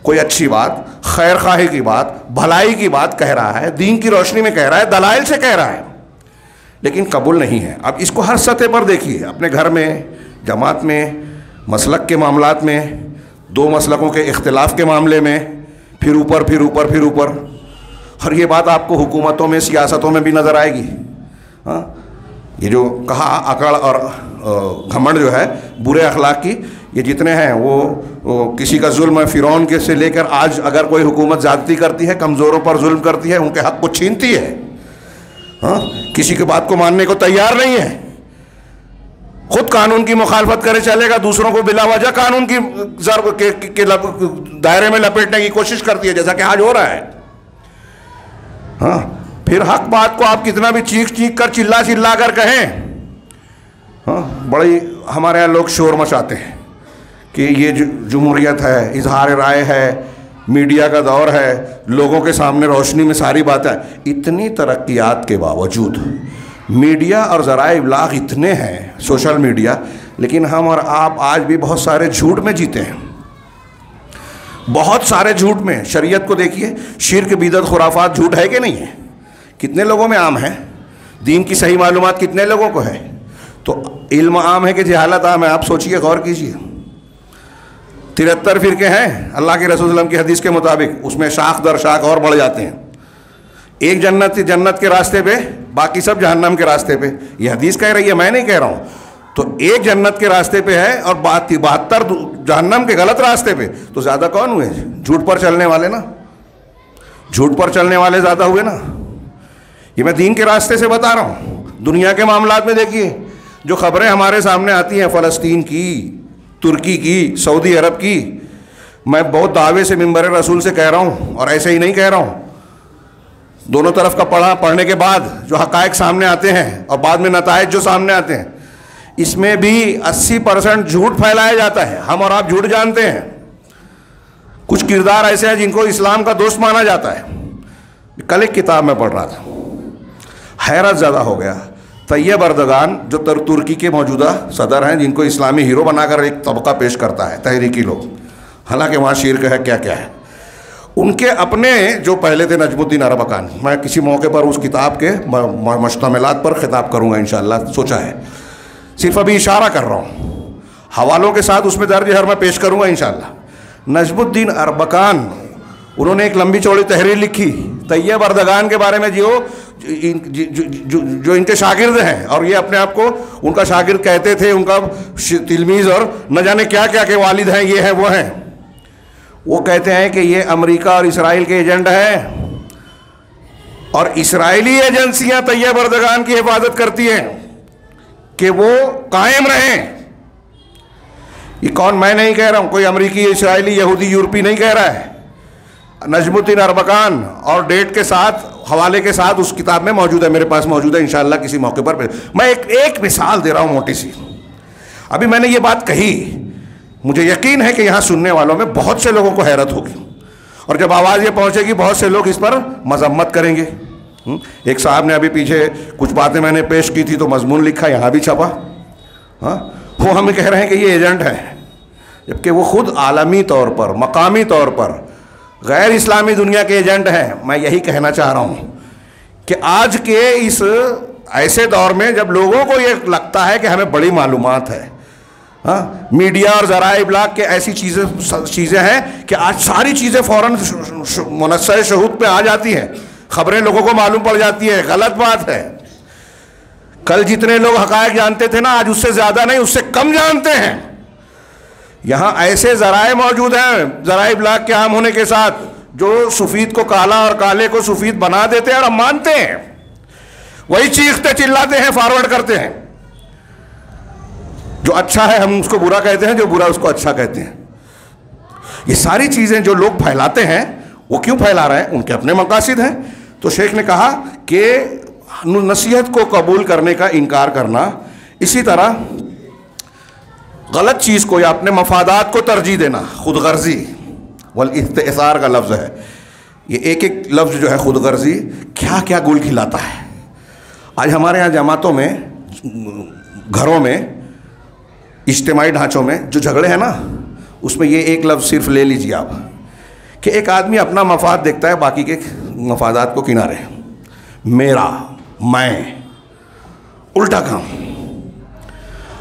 S1: कोई अच्छी बात, खैर खाही की बात, भलाई की बात कह रहा है, दीन की रोशनी में कह रहा है, दलाइल से कह रहा है, लेकिन कबूल नहीं है। अब इसको हर सतह पर देखिए, अपने घर में, जमात में, मसलक के मामलात में, दो मसलकों के इख्तिलाफ के मामले में, फिर ऊपर फिर ऊपर फिर ऊपर। और ये बात आपको हुकूमतों में, सियासतों में भी नज़र आएगी। हाँ, ये जो कहा अकड़ और घमंड जो है बुरे अखलाक की, ये जितने हैं वो किसी का जुल्म फ़िरौन के से लेकर आज अगर कोई हुकूमत ज़्यादती करती है, कमज़ोरों पर जुल्म करती है, उनके हक़ को छीनती है, हाँ, किसी की बात को मानने को तैयार नहीं है, खुद कानून की मुखालफत करे चलेगा, दूसरों को बिला वजह कानून की ज़र्ब के दायरे में लपेटने की कोशिश करती है, जैसा कि आज हो रहा है। हाँ, फिर हक बात को आप कितना भी चीख चीख कर चिल्ला चिल्ला कर कहें, हाँ, बड़ी हमारे यहाँ लोग शोर मचाते हैं कि ये जमहूरियत है, इजहार राय है, मीडिया का दौर है, लोगों के सामने रोशनी में सारी बातें। इतनी तरक्कियात के बावजूद मीडिया और ज़राए इब्लाग इतने हैं, सोशल मीडिया, लेकिन हम और आप आज भी बहुत सारे झूठ में जीते हैं, बहुत सारे झूठ में। शरीयत को देखिए, शिर्क, बिदअत, खुराफात झूठ है कि नहीं है? कितने लोगों में आम है? दीन की सही मालूमात कितने लोगों को है? तो इल्म आम है कि जहालत आम है? आप सोचिए, गौर कीजिए। 73 फ़िरके हैं अल्लाह के रसूल सल्लल्लाहु अलैहि वसल्लम की हदीस के मुताबिक, उसमें शाख दर शाख और बढ़ जाते हैं। एक जन्नत के रास्ते पे, बाकी सब जहन्नम के रास्ते पे, ये हदीस कह रही है, मैं नहीं कह रहा हूँ। तो एक जन्नत के रास्ते पे है और 72 जहन्नम के गलत रास्ते पे, तो ज़्यादा कौन हुए? झूठ पर चलने वाले ना, झूठ पर चलने वाले ज़्यादा हुए ना। ये मैं दीन के रास्ते से बता रहा हूँ। दुनिया के मामलात में देखिए, जो खबरें हमारे सामने आती हैं फ़लस्तीन की, तुर्की की, सऊदी अरब की, मैं बहुत दावे से मिंबर रसूल से कह रहा हूँ, और ऐसे ही नहीं कह रहा हूँ, दोनों तरफ का पढ़ने के बाद जो हक़ाइक़ सामने आते हैं और बाद में नताइज जो सामने आते हैं, इसमें भी 80% झूठ फैलाया जाता है। हम और आप झूठ जानते हैं। कुछ किरदार ऐसे हैं जिनको इस्लाम का दोस्त माना जाता है। कल एक किताब में पढ़ रहा था, हैरत ज़्यादा हो गया। तैयब अर्दगान जो तुर्की के मौजूदा सदर हैं, जिनको इस्लामी हीरो बनाकर एक तबका पेश करता है, तहरीकी लोग, हालांकि वहाँ शिर्क है, क्या क्या है, उनके अपने जो पहले थे नजमुद्दीन अरबकान, मैं किसी मौके पर उस किताब के मुश्तमिलात पर खिताब करूँगा इंशाअल्लाह, सोचा है, सिर्फ अभी इशारा कर रहा हूँ, हवालों के साथ उसमें दर्ज है, मैं पेश करूँगा इंशाअल्लाह। नजमुद्दीन अरबकान, उन्होंने एक लंबी चौड़ी तहरीर लिखी तैयब अर्दगान के बारे में, जो इनके शागिर्द हैं, और ये अपने आप को उनका शागिर्द कहते थे, उनका तिलमीज़, और न जाने क्या क्या के वालिद हैं, ये हैं वो हैं। वो कहते हैं कि ये अमेरिका और इसराइल के एजेंट हैं, और इसराइली एजेंसियां तैयब अर्दगान की हिफाजत करती हैं कि वो कायम रहें। ये कौन? मैं नहीं कह रहा हूँ, कोई अमेरिकी, इसराइली, यहूदी, यूरोपी नहीं कह रहा है, नजमुद्दीन अरबकान, और डेट के साथ, हवाले के साथ उस किताब में मौजूद है, मेरे पास मौजूद है, इंशाअल्लाह किसी मौके पर। मैं एक मिसाल दे रहा हूँ मोटी सी। अभी मैंने ये बात कही, मुझे यकीन है कि यहाँ सुनने वालों में बहुत से लोगों को हैरत होगी, और जब आवाज़ ये पहुँचेगी बहुत से लोग इस पर मजम्मत करेंगे। एक साहब ने अभी पीछे कुछ बातें मैंने पेश की थी, तो मजमून लिखा, यहाँ भी छपा। हाँ, वो हमें कह रहे हैं कि ये एजेंट है, जबकि वो खुद आलमी तौर पर, मकामी तौर पर गैर इस्लामी दुनिया के एजेंट हैं। मैं यही कहना चाह रहा हूँ कि आज के इस ऐसे दौर में जब लोगों को ये लगता है कि हमें बड़ी मालूमात है, हाँ, मीडिया और ज़राए इब्लाग के ऐसी चीज़ें हैं कि आज सारी चीज़ें फ़ौरन मुनस्सर शहूद पे आ जाती हैं, खबरें लोगों को मालूम पड़ जाती है। गलत बात है। कल जितने लोग हक़ाइक़ जानते थे ना, आज उससे ज़्यादा नहीं, उससे कम जानते हैं। यहाँ ऐसे ज़राए मौजूद हैं, ज़राए इब्लाग के आम होने के साथ, जो सफ़ीद को काला और काले को सफ़ीद बना देते हैं और हम मानते हैं, वही चीखते चिल्लाते हैं, फॉरवर्ड करते हैं। जो अच्छा है हम उसको बुरा कहते हैं, जो बुरा उसको अच्छा कहते हैं। ये सारी चीज़ें जो लोग फैलाते हैं, वो क्यों फैला रहे हैं? उनके अपने मकासद हैं। तो शेख ने कहा कि नसीहत को कबूल करने का इनकार करना, इसी तरह गलत चीज़ को या अपने मफादात को तरजीह देना, खुदगर्जी वल इस्तेसार का लफ्ज़ है। ये एक एक लफ्ज़ जो है खुदगर्जी, क्या क्या गुल खिलाता है। आज हमारे यहाँ जमातों में, घरों में, इज्तिमाई ढांचों में जो झगड़े हैं ना, उसमें ये एक लफ्ज़ सिर्फ ले लीजिए आप, कि एक आदमी अपना मफाद देखता है, बाकी के मफादात को किनारे, मेरा, मैं, उल्टा काम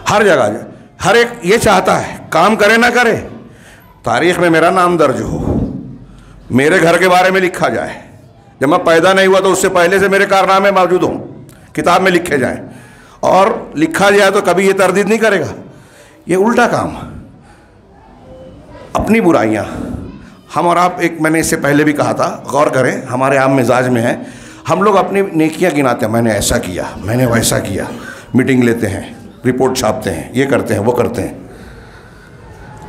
S1: हर जगह। हर एक ये चाहता है काम करे ना करे, तारीख़ में मेरा नाम दर्ज हो, मेरे घर के बारे में लिखा जाए, जब मैं पैदा नहीं हुआ तो उससे पहले से मेरे कारनामे मौजूद हों, किताब में लिखे जाएं, और लिखा जाए तो कभी ये तरदीद नहीं करेगा। ये उल्टा काम, अपनी बुराइयाँ, हम और आप, एक मैंने इससे पहले भी कहा था, गौर करें, हमारे आम मिजाज में है, हम लोग अपनी नेकियां गिनाते हैं, मैंने ऐसा किया, मैंने वैसा किया, मीटिंग लेते हैं, रिपोर्ट छापते हैं, ये करते हैं, वो करते हैं।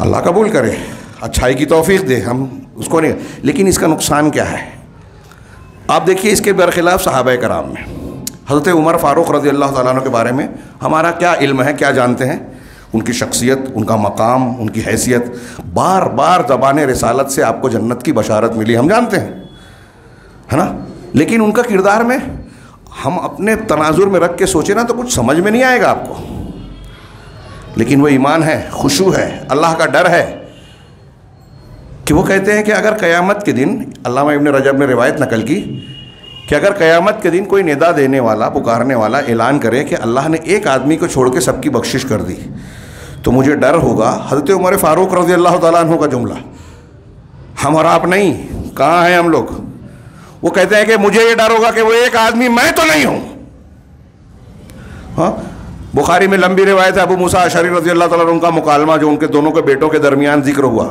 S1: अल्लाह कबूल करे, अच्छाई की तौफीक दे, हम उसको नहीं, लेकिन इसका नुकसान क्या है? आप देखिए इसके बरखिलाफ़ सहाबा कराम में हज़रत उमर फ़ारूक़ रज़ी अल्लाह तआला अन्हु के बारे में हमारा क्या इल्म है, क्या जानते हैं? उनकी शख्सियत, उनका मकाम, उनकी हैसियत, बार बार ज़बान रिसालत से आपको जन्नत की बशारत मिली, हम जानते हैं, है ना? लेकिन उनका किरदार में हम अपने तनाजुर में रख के सोचे ना तो कुछ समझ में नहीं आएगा आपको। लेकिन वो ईमान है, खुशू है, अल्लाह का डर है कि वो कहते हैं कि अगर क़यामत के दिन, अल्लामा इब्न रजब ने रिवायत नकल की कि अगर क़यामत के दिन कोई निदा देने वाला, पुकारने वाला ऐलान करे कि अल्लाह ने एक आदमी को छोड़ के सबकी बख्शिश कर दी, तो मुझे डर होगा, हज़रत उमर फ़ारूक़ रज़ी अल्लाह तआला अन्हु का जुमला, हम और आप नहीं, कहाँ हैं हम लोग? वो कहते हैं कि मुझे ये डर होगा कि वो एक आदमी मैं तो नहीं हूँ। हाँ, बुखारी में लंबी रिवायत है, अबू मूसा अशअरी रज़ी अल्लाह तआला अन्हु का मुकालमा जो उनके दोनों के बेटों के दरमियान जिक्र हुआ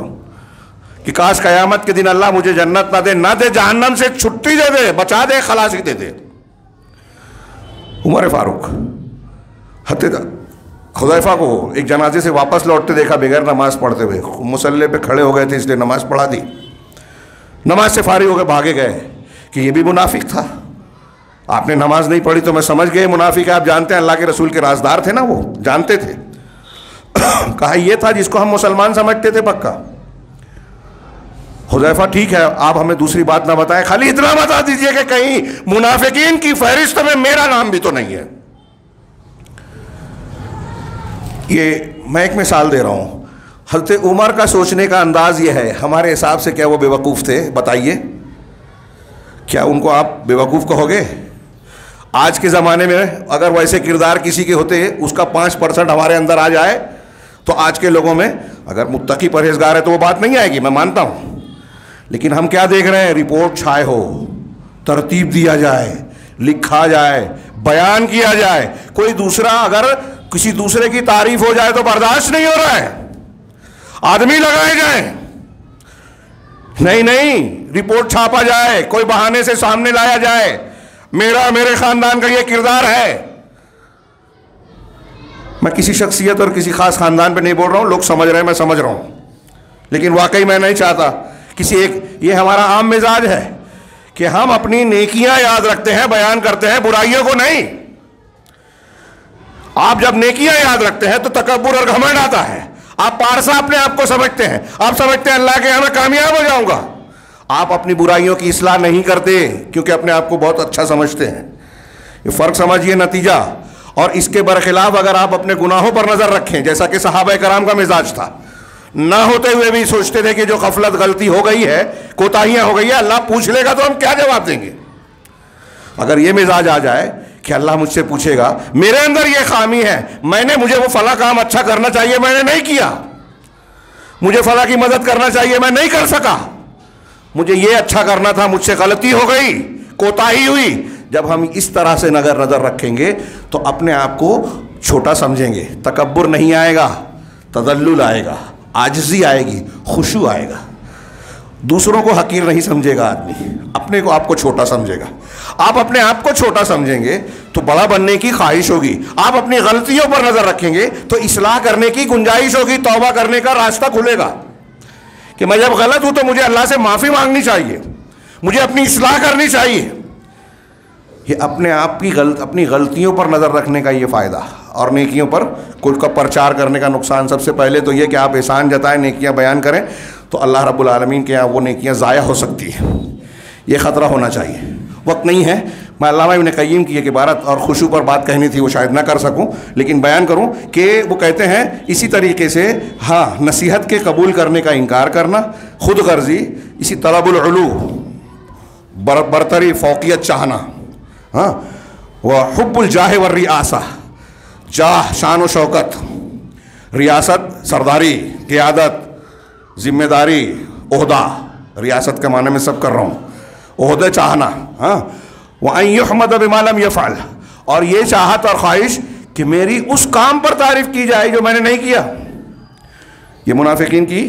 S1: कि काश क़यामत के दिन अल्लाह मुझे जन्नत ना दे जहन्नम से छुट्टी दे दे, बचा दे, खलासी दे दे। उमर फ़ारूक हुज़ैफ़ा को एक जनाजे से वापस लौटते देखा बगैर नमाज पढ़ते हुए, मुसल्ले पे खड़े हो गए थे इसलिए नमाज पढ़ा दी, नमाज से फारिग हो गए, भागे गए कि ये भी मुनाफिक था। आपने नमाज नहीं पढ़ी तो मैं समझ गए मुनाफिक है। आप जानते हैं अल्लाह के रसूल के राजदार थे ना, वो जानते थे। कहा ये था जिसको हम मुसलमान समझते थे पक्का। हुज़ैफ़ा ठीक है, आप हमें दूसरी बात ना बताएं, खाली इतना बता दीजिए कि कहीं मुनाफिकीन की फहरिस्त में मेरा नाम भी तो नहीं है। ये मैं एक मिसाल दे रहा हूँ। हज़रत उमर का सोचने का अंदाज़ ये है, हमारे हिसाब से क्या वो बेवकूफ़ थे? बताइए, क्या उनको आप बेवकूफ़ कहोगे? आज के ज़माने में अगर वैसे किरदार किसी के होते, उसका 5% हमारे अंदर आ जाए तो आज के लोगों में, अगर मुत्तकी परहेज़गार है तो वो बात नहीं आएगी, मैं मानता हूँ। लेकिन हम क्या देख रहे हैं? रिपोर्ट छाए हो, तरतीब दिया जाए, लिखा जाए, बयान किया जाए, कोई दूसरा अगर किसी दूसरे की तारीफ हो जाए तो बर्दाश्त नहीं हो रहा है, आदमी लगाए जाए, नहीं, रिपोर्ट छापा जाए, कोई बहाने से सामने लाया जाए, मेरे खानदान का ये किरदार है। मैं किसी शख्सियत और किसी खास खानदान पे नहीं बोल रहा हूं, लोग समझ रहे हैं, मैं समझ रहा हूं, लेकिन वाकई मैं नहीं चाहता किसी एक, ये हमारा आम मिजाज है कि हम अपनी नेकियां याद रखते हैं, बयान करते हैं, बुराइयों को नहीं। आप जब नेकियां याद रखते हैं तो तकब्बुर और घमंड आता है, आप पारसा अपने आप को समझते हैं, आप समझते हैं अल्लाह के यहाँ मैं कामयाब हो जाऊंगा। आप अपनी बुराइयों की इस्लाह नहीं करते क्योंकि अपने आप को बहुत अच्छा समझते हैं। ये फ़र्क समझिए, नतीजा। और इसके बरखिलाफ अगर आप अपने गुनाहों पर नज़र रखें, जैसा कि सहाबा कराम का मिजाज था, ना होते हुए भी सोचते थे कि जो गफलत गलती हो गई है, कोताहियाँ हो गई है, अल्लाह पूछ लेगा तो हम क्या जवाब देंगे। अगर ये मिजाज आ जाए कि अल्लाह मुझसे पूछेगा, मेरे अंदर ये खामी है, मुझे वो फला काम अच्छा करना चाहिए, मैंने नहीं किया, मुझे फला की मदद करना चाहिए, मैं नहीं कर सका, मुझे ये अच्छा करना था, मुझसे गलती हो गई, कोताही हुई। जब हम इस तरह से नजर रखेंगे तो अपने आप को छोटा समझेंगे, तकब्बुर नहीं आएगा, तदल्लुल आएगा, आजिज़ी आएगी, खुशू आएगा। दूसरों को हकीर नहीं समझेगा आदमी, अपने को आपको छोटा समझेगा। आप अपने आप को छोटा समझेंगे तो बड़ा बनने की ख्वाहिश होगी। आप अपनी गलतियों पर नजर रखेंगे तो इस्लाह करने की गुंजाइश होगी, तौबा करने का रास्ता खुलेगा कि मैं जब गलत हूं तो मुझे अल्लाह से माफ़ी मांगनी चाहिए, मुझे अपनी इस्लाह करनी चाहिए। ये अपने आप की अपनी गलतियों पर नज़र रखने का ये फ़ायदा, और नेकियों पर कुछ का प्रचार करने का नुकसान सबसे पहले तो ये कि आप एहसान जताएं, नेकियां बयान करें तो अल्लाह रब्बुल आलमीन के यहाँ वो नेकियां ज़ाया हो सकती है। ये ख़तरा होना चाहिए। वक्त नहीं है, मैं अल्लामा इब्न क़य्यिम की एक इबारत और खुशू पर बात कहनी थी, वो शायद ना कर सकूं, लेकिन बयान करूं कि वो कहते हैं इसी तरीके से, हाँ, नसीहत के कबूल करने का इनकार करना, खुद गर्जी, इसी तलबुल उलू, बरतरी, फ़ौक़ियत चाहना, हाँ, वह हुब्बुल जाह व रियासा, जाह शान व शौकत, रियासत सरदारी, क़ियादत, ज़िम्मेदारी, ओहदा, रियासत के माने में सब कर रहा हूँ, ओहदे चाहना, हाँ, वह युहमद बिमा लम यफ़अल, और ये चाहत और ख्वाहिश कि मेरी उस काम पर तारीफ़ की जाए जो मैंने नहीं किया। ये मुनाफिकीन की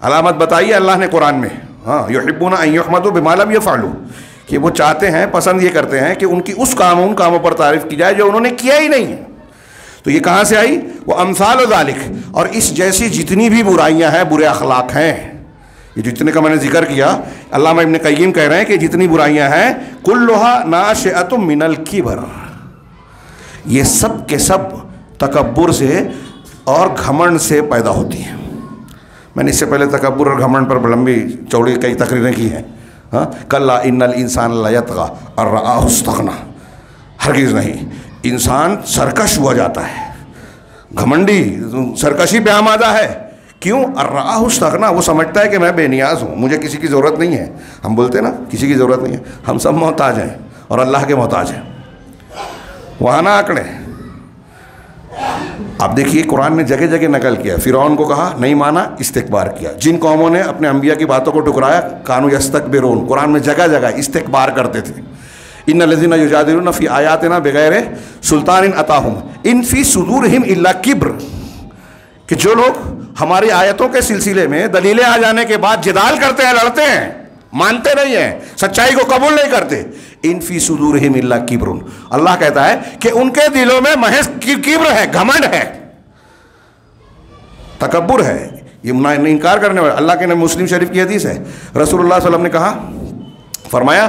S1: अलामत बताइए अल्लाह ने कुरान में। हाँ, युहिब्बूना अन युहमदू बिमा लम यफ़अलू, कि वो चाहते हैं, पसंद ये करते हैं कि उनकी उन कामों पर तारीफ़ की जाए जो उन्होंने किया ही नहीं है। तो ये कहाँ से आई? वो अमसाल ज़ालिक, और इस जैसी जितनी भी बुराइयाँ हैं, बुरे अखलाक हैं, ये जितने का मैंने जिक्र किया, अल्लामा इब्न क़य्यिम कह रहे हैं कि जितनी बुराइयाँ हैं कुल्लुहा नाशिअतुम मिनल किबर, ये सब के सब तकब्बुर से और घमंड से पैदा होती हैं। मैंने इससे पहले तकब्बुर और घमंड पर लंबी चौड़ी कई तकरीरें की हैं। हाँ, कल्ला इन्नल इंसान लयतगा और रआहु इस्तग़ना, हरगिज़ नहीं, इंसान सरकश हुआ जाता है, घमंडी सरकशी पे आमादा है। क्यों? अर्राहु इस्तग़ना, वो समझता है कि मैं बेनियाज हूँ, मुझे किसी की ज़रूरत नहीं है। हम बोलते हैं ना, किसी की ज़रूरत नहीं है, हम सब मोहताज हैं और अल्लाह के मोहताज हैं। वहाँ ना आंकड़े। आप देखिए कुरान ने जगह जगह नकल किया। फ़िरौन को कहा, नहीं माना, इस्तिकबार किया। जिन कौमों ने अपने अंबिया की बातों को ठुकराया, कानू यस्तकबिरून, कुरान में जगह जगह इस्तिकबार करते थे। इन्नल्लज़ीना युजादिलूना फ़ी आयातिना बिग़ैरि सुल्तानिन अताहुम इन फ़ी सुदूरिहिम इल्ला किब्र, कि जो लोग हमारी आयतों के सिलसिले में दलीलें आ जाने के बाद जिदाल करते हैं, लड़ते हैं, मानते नहीं हैं, सच्चाई को कबूल नहीं करते, इन फी सुदूरिहिम इल्ला किब्रुन, अल्लाह कहता है कि उनके दिलों में महज किब्र है, घमंड है, तकब्बुर है, ये इनकार करने वाले। अल्लाह के नबी, मुस्लिम शरीफ की हदीस है, रसूलुल्लाह सल्लल्लाहु अलैहि वसल्लम ने कहा, फरमाया,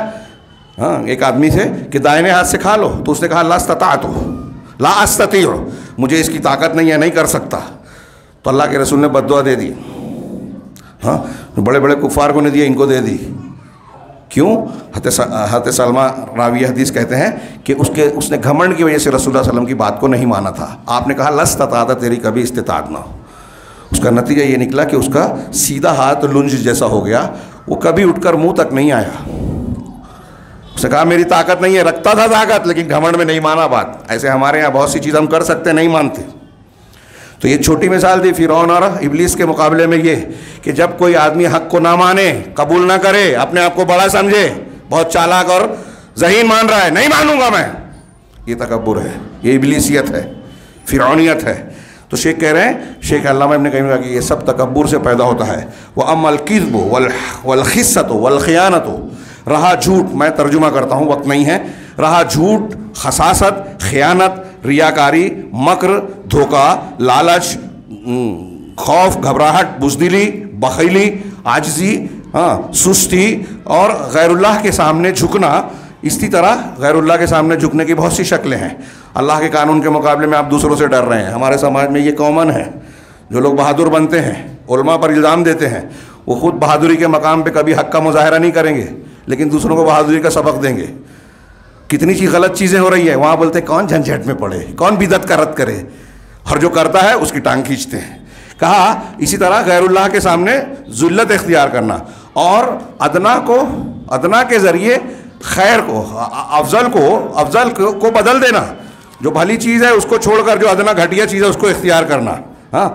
S1: हाँ, एक आदमी से कि दाहिने हाथ से खा लो, तो उसने कहा ला अस्तताअतु, ला अस्ततीउ, मुझे इसकी ताकत नहीं है, नहीं कर सकता। तो अल्लाह के रसूल ने बद्दुआ दे दी। हाँ, बड़े बड़े कुफ़ार को ने दिया, इनको दे दी। क्यों? हज़रत सलमा रावी हदीस कहते हैं कि उसने घमंड की वजह से रसूलुल्लाह सल्लल्लाहु अलैहि वसल्लम की बात को नहीं माना था। आपने कहा लस्तताअत, तेरी कभी इस्तिताअत ना हो। उसका नतीजा ये निकला कि उसका सीधा हाथ लुंज जैसा हो गया, वो कभी उठकर मुंह तक नहीं आया। उसने कहा मेरी ताकत नहीं है, रखता था ताकत, लेकिन घमंड में नहीं माना बात। ऐसे हमारे यहाँ बहुत सी चीज़ हम कर सकते, नहीं मानते। तो ये छोटी मिसाल थी फ़िरौन और इब्लीस के मुकाबले में, ये कि जब कोई आदमी हक़ को ना माने, कबूल ना करे, अपने आप को बड़ा समझे, बहुत चालाक और ज़हीन मान रहा है, नहीं मानूंगा मैं, ये तकब्बुर है, ये इब्लीसियत है, फ़िरौनियत है। तो शेख कह रहे हैं, शेख अल्लामा इब्न क़य्यिम कि ये सब तकब्बुर से पैदा होता है। वह अम्मल किज़्बु वल खिस्सतु वल ख़ियानतु, रहा झूठ, मैं तर्जुमा करता हूँ, वक्त नहीं है, रहा झूठ, खसासत, ख़ियानत, रियाकारी, मक्र, धोखा, लालच, खौफ, घबराहट, बुज़दिली, बख़ीली, आजिज़ी, हाँ, सुस्ती और गैरुल्लाह के सामने झुकना। इसी तरह गैरुल्लाह के सामने झुकने की बहुत सी शक्लें हैं। अल्लाह के कानून के मुकाबले में आप दूसरों से डर रहे हैं। हमारे समाज में ये कॉमन है। जो लोग बहादुर बनते हैं, उलमा पर इल्ज़ाम देते हैं, वो ख़ुद बहादुरी के मकाम पे कभी हक़ का मुज़ाहरा नहीं करेंगे, लेकिन दूसरों को बहादुरी का सबक देंगे। कितनी सी गलत चीज़ें हो रही है, वहाँ बोलते हैं कौन झंझट में पड़े, कौन बिदअत का रद्द करे, और जो करता है उसकी टांग खींचते हैं। कहा इसी तरह गैरुल्लाह के सामने ज़ुल्लत इख्तियार करना और अदना के ज़रिए खैर को, अफजल को बदल देना। जो भली चीज़ है उसको छोड़कर जो अदना घटिया चीज़ है उसको इख्तियार करना। हाँ,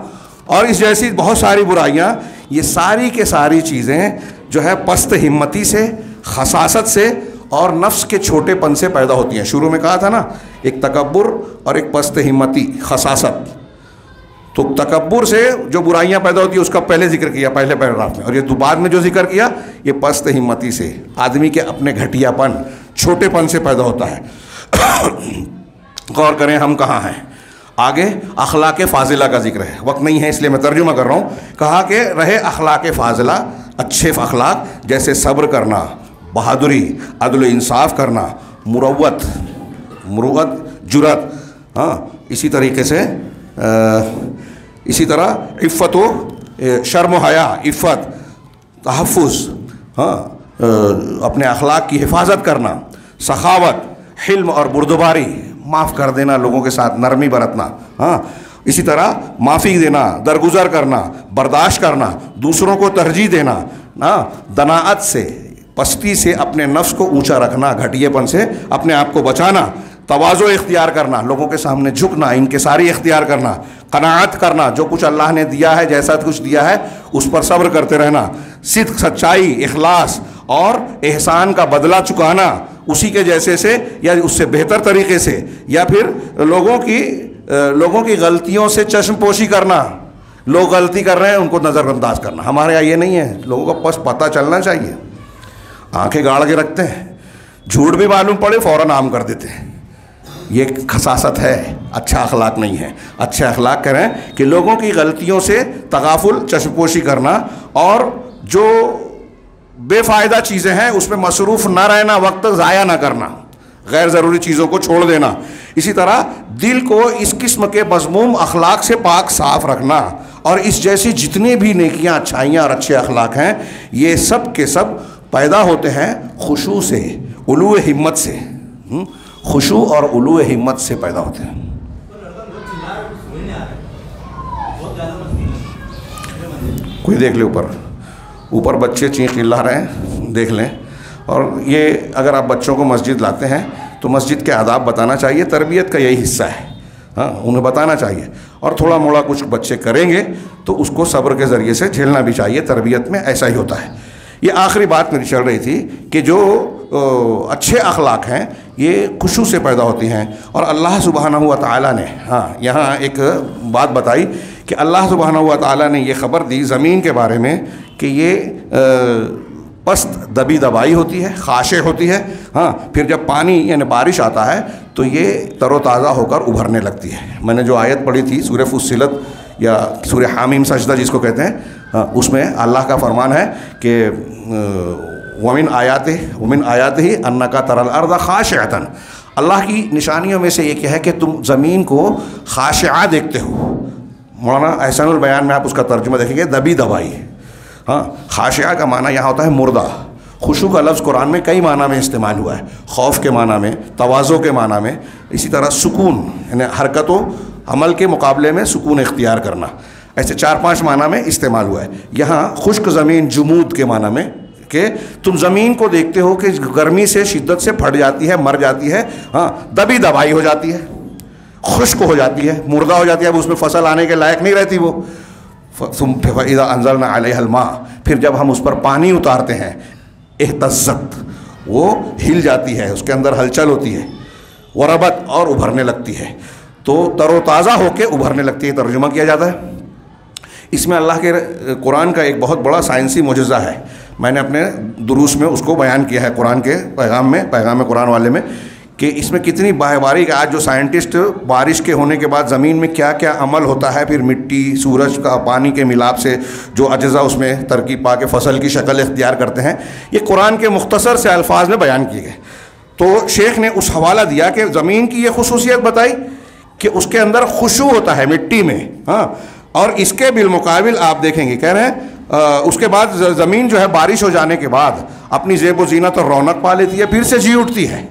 S1: और इस जैसी बहुत सारी बुराइयाँ, ये सारी के सारी चीज़ें जो है पस्त हिम्मती से, खसासत से और नफ्स के छोटेपन से पैदा होती हैं। शुरू में कहा था ना, एक तकब्बुर और एक पस्त हिम्मती, खसासत। तो तकब्बुर से जो बुराइयां पैदा होती है उसका पहले जिक्र किया पहले पैराग्राफ में, और ये बाद में जो जिक्र किया ये पस्त हिम्मती से, आदमी के अपने घटियापन, छोटेपन से पैदा होता है। गौर करें हम कहाँ हैं। आगे अखलाक फ़ाज़िला का जिक्र है, वक्त नहीं है इसलिए मैं तर्जुमा कर रहा हूँ। कहा कि रहे अखलाक फ़ाज़िला, अच्छे अखलाक, जैसे सब्र करना, बहादुरी, अदल इंसाफ करना, मुरुअत, जुरत, हाँ, इसी तरीके से इसी तरह इफ़्फ़त व शर्म हया, इफ़्फ़त, तहफ़्फ़ुज़, हाँ, अपने अखलाक की हिफाजत करना, सखावत, हिल्म और बुर्दबारी, माफ़ कर देना, लोगों के साथ नरमी बरतना, हाँ, इसी तरह माफ़ी देना, दरगुजर करना, बर्दाश्त करना, दूसरों को तरजीह देना, हाँ, दनाअत से, पस्ती से अपने नफ्स को ऊंचा रखना, घटिएपन से अपने आप को बचाना, तवाज़ो इख्तियार करना, लोगों के सामने झुकना, इनकिसारी इख्तियार करना, क़नाअत करना, जो कुछ अल्लाह ने दिया है, जैसा कुछ दिया है उस पर सब्र करते रहना, सिद्क़, सच्चाई, इखलास और एहसान का बदला चुकाना, उसी के जैसे से या उससे बेहतर तरीके से, या फिर लोगों की गलतियों से चश्मपोशी करना, लोग गलती कर रहे हैं उनको नज़रअंदाज करना। हमारे यहाँ ये नहीं है, लोगों को बस पता चलना चाहिए, आंखें गाड़ के रखते हैं, झूठ भी मालूम पड़े फ़ौरन आम कर देते हैं। ये खसासत है, अच्छा अखलाक नहीं है। अच्छे अखलाक करें कि लोगों की गलतियों से तगाफुल, चश्मपोशी करना और जो बेफ़ायदा चीज़ें हैं उसमें मसरूफ़ ना रहना, वक्त ज़ाया ना करना, गैर ज़रूरी चीज़ों को छोड़ देना। इसी तरह दिल को इस किस्म के मज़मूम अखलाक से पाक साफ़ रखना। और इस जैसी जितनी भी नेकियां, अच्छाइयाँ और अच्छे अखलाक हैं, ये सब के सब पैदा होते हैं खुशू से, उलूए हिम्मत से। खुशू और उलूए हिम्मत से पैदा होते हैं। कोई देख ले, ऊपर बच्चे चीख चिल्ला रहे हैं, देख लें। और ये अगर आप बच्चों को मस्जिद लाते हैं तो मस्जिद के आदाब बताना चाहिए, तरबियत का यही हिस्सा है। हाँ, उन्हें बताना चाहिए। और थोड़ा मोड़ा कुछ बच्चे करेंगे तो उसको सब्र के ज़रिए से झेलना भी चाहिए, तरबियत में ऐसा ही होता है। ये आखिरी बात मेरी चल रही थी कि जो अच्छे अखलाक हैं ये खुशू से पैदा होती हैं। और अल्लाह सुब्हानहू व तआला ने, हाँ, यहाँ एक बात बताई कि अल्लाह सुब्हानहू व तआला ने ये ख़बर दी ज़मीन के बारे में कि ये पस्त दबी दबाई होती है, खाशे होती है। हाँ, फिर जब पानी यानी बारिश आता है तो ये तरोताज़ा होकर उभरने लगती है। मैंने जो आयत पढ़ी थी सूरह फुस्सिलत या सूरह हामीम सजदा जिसको कहते हैं, हाँ, उसमें अल्लाह का फरमान है कि वमिन आयात ही अन्नका तरल अर्द खाशिअतन। अल्लाह की निशानियों में से एक है कि तुम ज़मीन को खाशिआ देखते हो। मौलाना एहसानुल बयान में आप उसका तर्जुमा देखेंगे, दबी दबाई। हाँ, खाशिया का माना यहाँ होता है मुर्दा। खुशू का लफ्ज़ कुरान में कई माना में इस्तेमाल हुआ है, खौफ के माना में, तवाज़ो के माना में। इसी तरह सुकून यानी हरकतों अमल के मुकाबले में सुकून इख्तियार करना, ऐसे 4-5 माना में इस्तेमाल हुआ है। यहाँ खुश्क ज़मीन जुमूद के माना में कि तुम ज़मीन को देखते हो कि गर्मी से शिद्दत से फट जाती है, मर जाती है। हाँ, दबी दबाई हो जाती है, खुश्क हो जाती है, मुर्दा हो जाती है, अब उसमें फसल आने के लायक नहीं रहती वो। इज़ा अंज़लना अलैहल मा, फिर जब हम उस पर पानी उतारते हैं, इहतज़्ज़त, वो हिल जाती है, उसके अंदर हलचल होती है, वरबत, और उभरने लगती है। तो तरोताज़ा होकर उभरने लगती है, तर्जुमा किया जाता है। इसमें अल्लाह के कुरान का एक बहुत बड़ा साइंसी मुजज़ा है। मैंने अपने दुरूस में उसको बयान किया है, कुरान के पैगाम कुरान वाले में, कि इसमें कितनी बारीक। आज जो साइंटिस्ट बारिश के होने के बाद ज़मीन में क्या क्या अमल होता है, फिर मिट्टी, सूरज का, पानी के मिलाप से जो अज्जा उसमें तरकीब पा के फसल की शक्ल इख्तियार करते हैं, ये कुरान के मुख्तसर से अल्फाज में बयान किए गए। तो शेख ने उस हवाला दिया कि ज़मीन की ये खुसूसियत बताई कि उसके अंदर खुशू होता है मिट्टी में। हाँ, और इसके बिलमुकाबिल आप देखेंगे, कह रहे हैं उसके बाद ज़मीन जो है बारिश हो जाने के बाद अपनी ज़ेब व ज़ीनत और रौनक पा लेती है, फिर से जी उठती है,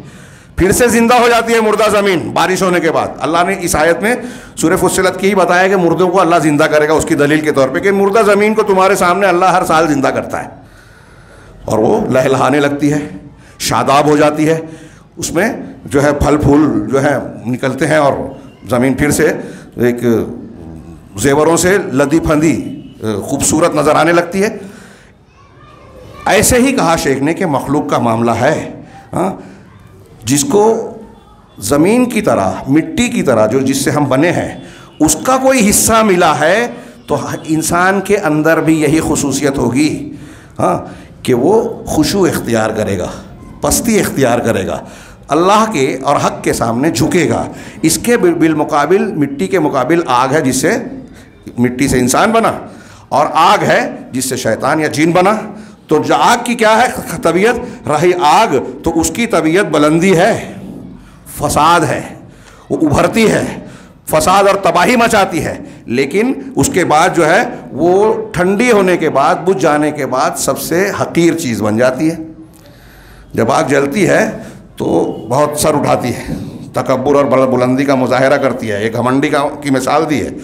S1: फिर से ज़िंदा हो जाती है मुर्दा ज़मीन बारिश होने के बाद। अल्लाह ने इस आयत में सूरह फुस्सिलत की ही बताया कि मुर्दों को अल्लाह ज़िंदा करेगा, उसकी दलील के तौर पे कि मुर्दा ज़मीन को तुम्हारे सामने अल्लाह हर साल ज़िंदा करता है और वो लहलहाने लगती है, शादाब हो जाती है, उसमें जो है फल फूल जो है निकलते हैं और ज़मीन फिर से एक जेवरों से लदी फंदी खूबसूरत नज़र आने लगती है। ऐसे ही कहा शेख ने कि मखलूक का मामला है, हाँ, जिसको ज़मीन की तरह, मिट्टी की तरह, जो जिससे हम बने हैं, उसका कोई हिस्सा मिला है तो इंसान के अंदर भी यही खुसूसियत होगी, हाँ, कि वो खुशू इख्तियार करेगा, पस्ती इख्तियार करेगा, अल्लाह के और हक़ के सामने झुकेगा। इसके बिलमुकाबिल मिट्टी के मुकाबिल आग है, जिससे मिट्टी से इंसान बना, और आग है जिससे शैतान या जिन बना। तो जो आग की क्या है तबीयत, रही आग तो उसकी तबीयत बुलंदी है, फसाद है, वो उभरती है, फसाद और तबाही मचाती है। लेकिन उसके बाद जो है वो ठंडी होने के बाद, बुझ जाने के बाद सबसे हकीर चीज़ बन जाती है। जब आग जलती है तो बहुत सर उठाती है, तकब्बुर और बुलंदी का मुजाहरा करती है, एक घमंडी की मिसाल दी है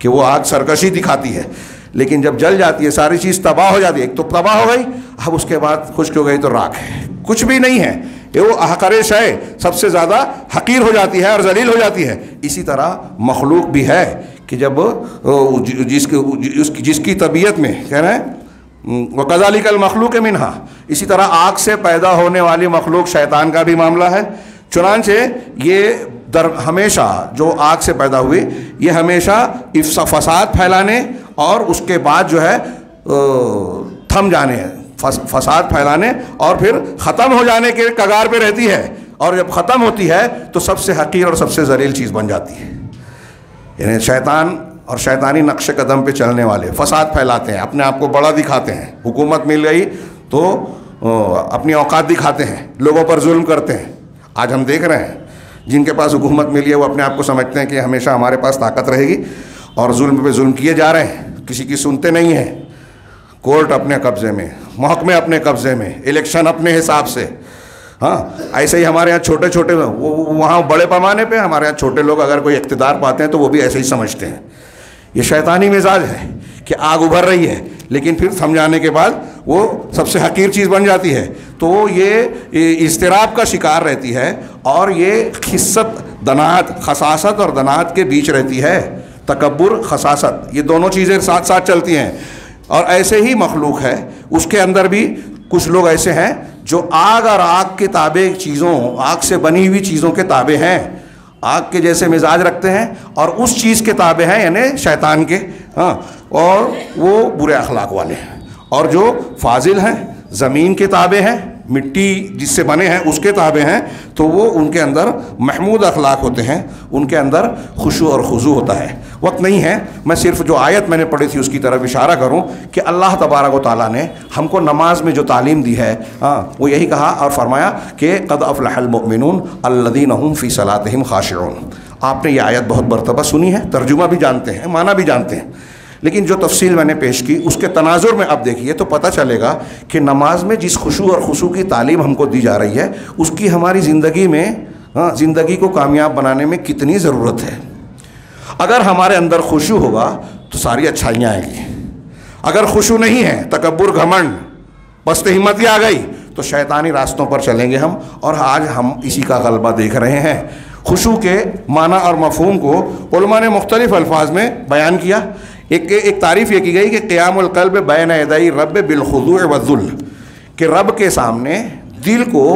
S1: कि वो आग सरकशी दिखाती है। लेकिन जब जल जाती है सारी चीज़ तबाह हो जाती है, एक तो तबाह हो गई, अब उसके बाद खुश्क हो गई तो राख है, कुछ भी नहीं है, ये वो अहक़रे शय सबसे ज़्यादा हकीर हो जाती है और जलील हो जाती है। इसी तरह मखलूक भी है कि जब जिसकी तबीयत में कह रहे हैं वकज़ालिकल मखलूक मिन्हा, इसी तरह आग से पैदा होने वाली मखलूक शैतान का भी मामला है। चुनांचे ये हमेशा जो आग से पैदा हुई, ये हमेशा फसाद फैलाने और उसके बाद जो है थम जाने, फसाद फैलाने और फिर ख़त्म हो जाने के कगार पे रहती है। और जब ख़त्म होती है तो सबसे हकीर और सबसे ज़लील चीज़ बन जाती है। यानी शैतान और शैतानी नक्शे कदम पे चलने वाले फसाद फैलाते हैं, अपने आप को बड़ा दिखाते हैं, हुकूमत मिल गई तो अपनी औकात दिखाते हैं, लोगों पर जुल्म करते हैं। आज हम देख रहे हैं जिनके पास हुकूमत मिली है वो अपने आप को समझते हैं कि हमेशा हमारे पास ताकत रहेगी और जुल्म पे जुल्म किए जा रहे हैं, किसी की सुनते नहीं हैं। कोर्ट अपने कब्ज़े में, महकमे अपने कब्ज़े में, इलेक्शन अपने हिसाब से। हाँ, ऐसे ही हमारे यहाँ छोटे छोटे, वहाँ बड़े पैमाने पे हमारे यहाँ छोटे लोग अगर कोई इक़्तिदार पाते हैं तो वो भी ऐसे ही समझते हैं। ये शैतानी मिजाज है कि आग उभर रही है लेकिन फिर समझाने के बाद वो सबसे हकीर चीज़ बन जाती है। तो ये इज़्तिराब का शिकार रहती है और ये खिस्सत दनाहत, खसासत और दनाहत के बीच रहती है। तकब्बुर, खसासत, ये दोनों चीज़ें साथ साथ चलती हैं। और ऐसे ही मखलूक है, उसके अंदर भी कुछ लोग ऐसे हैं जो आग और आग के ताबे चीज़ों, आग से बनी हुई चीज़ों के ताबे हैं, आग के जैसे मिजाज रखते हैं और उस चीज़ के ताबे हैं, यानी शैतान के। हाँ, और वो बुरे अखलाक वाले हैं। और जो फाजिल हैं, ज़मीन के ताबे हैं, मिट्टी जिससे बने हैं उसके ताबे हैं, तो वो उनके अंदर महमूद अखलाक होते हैं, उनके अंदर खुशू और खुजू होता है। वक्त नहीं है मैं सिर्फ जो आयत मैंने पढ़ी थी उसकी तरफ इशारा करूं कि अल्लाह तबारक व तआला ने हमको नमाज में जो तालीम दी है, वो यही कहा और फरमाया कि क़द अफ़लहल मुमिनून अल्लज़ीना हुम फ़ी सलातिहिम ख़ाशिऊन। आपने ये आयत बहुत मरतबा सुनी है, तर्जुमा भी जानते हैं, माना भी जानते हैं, लेकिन जो तफसील मैंने पेश की उसके तनाजुर में अब देखिए तो पता चलेगा कि नमाज में जिस खुशू और खुशू की तालीम हमको दी जा रही है उसकी हमारी ज़िंदगी में, ज़िंदगी को कामयाब बनाने में कितनी ज़रूरत है। अगर हमारे अंदर खुशू होगा तो सारी अच्छाइयाँ आएंगी। अगर खुशू नहीं है, तकब्बुर, घमंड, पस्त हिम्मती आ गई तो शैतानी रास्तों पर चलेंगे हम। और आज हम इसी का गलबा देख रहे हैं। खुशू के माना और मफ़हूम को उलमा ने मुख्तलिफ अल्फाज में बयान किया। एक तारीफ़ ये की गई कि क़ियामुल क़ल्ब बैन यदै रब बिलखुदू व ज़ुल, कि रब के सामने दिल को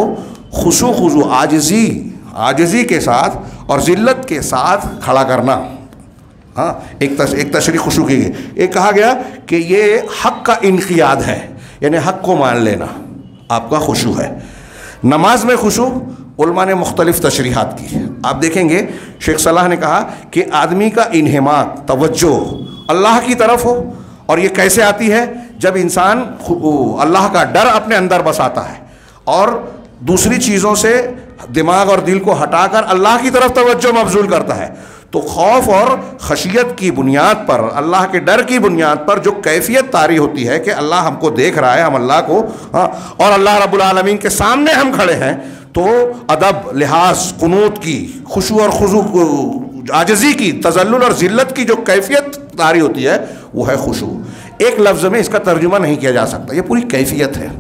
S1: खुशू खुजू, आजिज़ी के साथ और ज़िल्लत के साथ खड़ा करना। हाँ, एक तशरीह खुशू की गई। एक कहा गया कि ये हक़ का इनक़ियाद है, यानी हक़ को मान लेना आपका खुशू है। नमाज में खुशू उलमा ने मुख्तलिफ तशरीहात की। आप देखेंगे शेख सलाह ने कहा कि आदमी का इन्हिमाक, तवज्जो अल्लाह की तरफ हो। और ये कैसे आती है? जब इंसान अल्लाह का डर अपने अंदर बसाता है और दूसरी चीज़ों से दिमाग और दिल को हटाकर अल्लाह की तरफ तवज्जो मबजूल करता है, तो खौफ और खशियत की बुनियाद पर, अल्लाह के डर की बुनियाद पर जो कैफियत तारी होती है कि अल्लाह हमको देख रहा है, हम अल्लाह को, और अल्लाह रब्बुल आलमीन के सामने हम खड़े हैं, तो अदब, लिहाज, कुनूत की, खुशू और खुजू, आजिज़ी की, तज़ल्लुल और ज़िल्लत की जो कैफियत तारी होती है वो है खुशू। एक लफ्ज़ में इसका तर्जुमा नहीं किया जा सकता, ये पूरी कैफियत है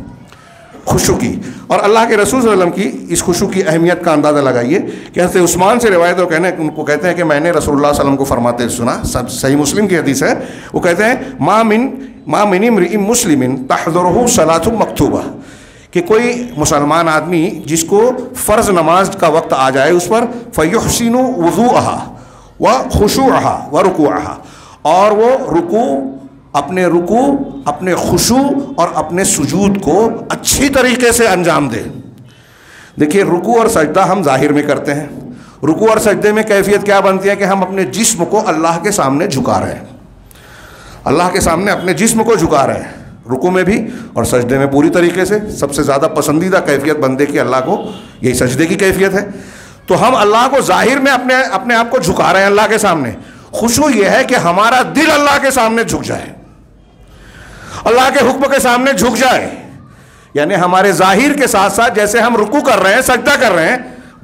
S1: खुशू की। और अल्लाह के रसूल सल्लल्लाहु अलैहि वसल्लम की इस खुशू की अहमियत का अंदाज़ा लगाइए कि हज़रत उस्मान से रिवायत हो, उनको कहते हैं कि मैंने रसूलुल्लाह सल्लल्लाहु अलैहि वसल्लम को फरमाते सुना, सब सही मुस्लिम की हदीस है। वो कहते हैं मा मिन इम्रिइन मुस्लिमिन तहज़ुरुहु सलातुन मक्तूबा, कि कोई मुसलमान आदमी जिसको फ़र्ज़ नमाज का वक्त आ जाए उस पर फ़युहसिनु वुज़ूअहा व खुशूअहा व रुकूअहा, और वो रुकू, अपने खुशू और अपने सुजूद को अच्छी तरीके से अंजाम दे। देखिए, रुकू और सजदा हम ज़ाहिर में करते हैं। रुकू और सजदे में कैफियत क्या बनती है कि हम अपने जिस्म को अल्लाह के सामने झुका रहे हैं, अल्लाह के सामने अपने जिस्म को झुका रहे हैं, रुकू में भी और सजदे में पूरी तरीके से। सबसे ज़्यादा पसंदीदा कैफियत बंदे की अल्लाह को यही सजदे की कैफियत है। तो हम अल्लाह को ज़ाहिर में अपने आप को झुका रहे हैं अल्लाह के सामने। खुशू ये है कि हमारा दिल अल्लाह के सामने झुक जाए, अल्लाह के हुक्म के सामने झुक जाए, यानी हमारे ज़ाहिर के साथ साथ जैसे हम रुकू कर रहे हैं, सजदा कर रहे हैं,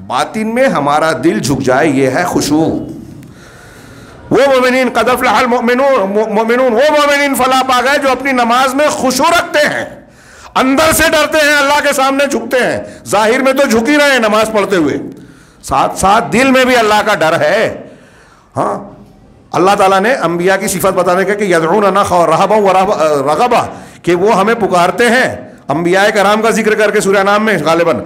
S1: बातिन में हमारा दिल झुक जाए, ये है खुशू। वो मोमिनीन क़द अफ़लहल मुमिनून, वो मोमिनीन फलाह पा गए जो अपनी नमाज में खुशू रखते हैं, अंदर से डरते हैं, अल्लाह के सामने झुकते हैं। ज़ाहिर में तो झुक ही रहे हैं नमाज पढ़ते हुए, साथ साथ दिल में भी अल्लाह का डर है। हाँ, अल्लाह ताला ने अंबिया की सिफत बताने के कि यदऊना रहबन व रगबा, कि वो हमें पुकारते हैं, अंबिया कराम का जिक्र करके सूरह नाम में गालिबन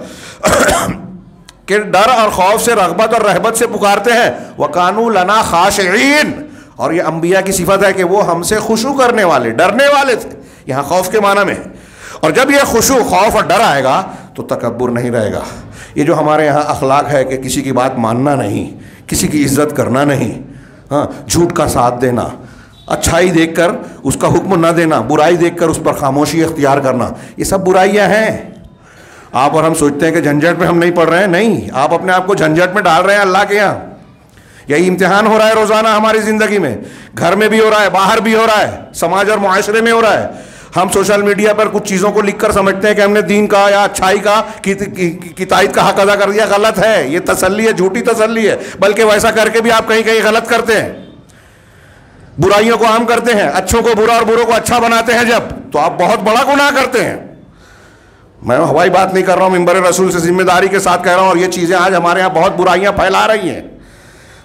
S1: कि डर और खौफ से, रगबत और रहबत से पुकारते हैं। वकानू लना खाशिईन, और ये अंबिया की सिफत है कि वो हमसे खुशू करने वाले, डरने वाले थे। यहाँ खौफ के माना में है। और जब ये खुशू, खौफ और डर आएगा तो तकब्बुर नहीं रहेगा। ये जो हमारे यहाँ अखलाक है कि किसी की बात मानना नहीं, किसी की इज्जत करना नहीं, हाँ, झूठ का साथ देना, अच्छाई देखकर उसका हुक्म न देना, बुराई देखकर उस पर खामोशी इख्तियार करना, ये सब बुराइयां हैं। आप और हम सोचते हैं कि झंझट में हम नहीं पड़ रहे हैं, नहीं, आप अपने आप को झंझट में डाल रहे हैं अल्लाह के यहाँ। यही इम्तिहान हो रहा है रोज़ाना हमारी ज़िंदगी में, घर में भी हो रहा है, बाहर भी हो रहा है, समाज और मुआशरे में हो रहा है। हम सोशल मीडिया पर कुछ चीज़ों को लिखकर समझते हैं कि हमने दीन का या अच्छाई का की तायद का हक अदा कर दिया। गलत है, ये तसल्ली है, झूठी तसल्ली है। बल्कि वैसा करके भी आप कहीं कहीं गलत करते हैं, बुराइयों को आम करते हैं, अच्छों को बुरा और बुरों को अच्छा बनाते हैं जब, तो आप बहुत बड़ा गुनाह करते हैं। मैं हवाई बात नहीं कर रहा हूँ, मिंबर रसूल से जिम्मेदारी के साथ कह रहा हूँ। और ये चीज़ें आज हमारे यहाँ बहुत बुराइयाँ फैला रही हैं।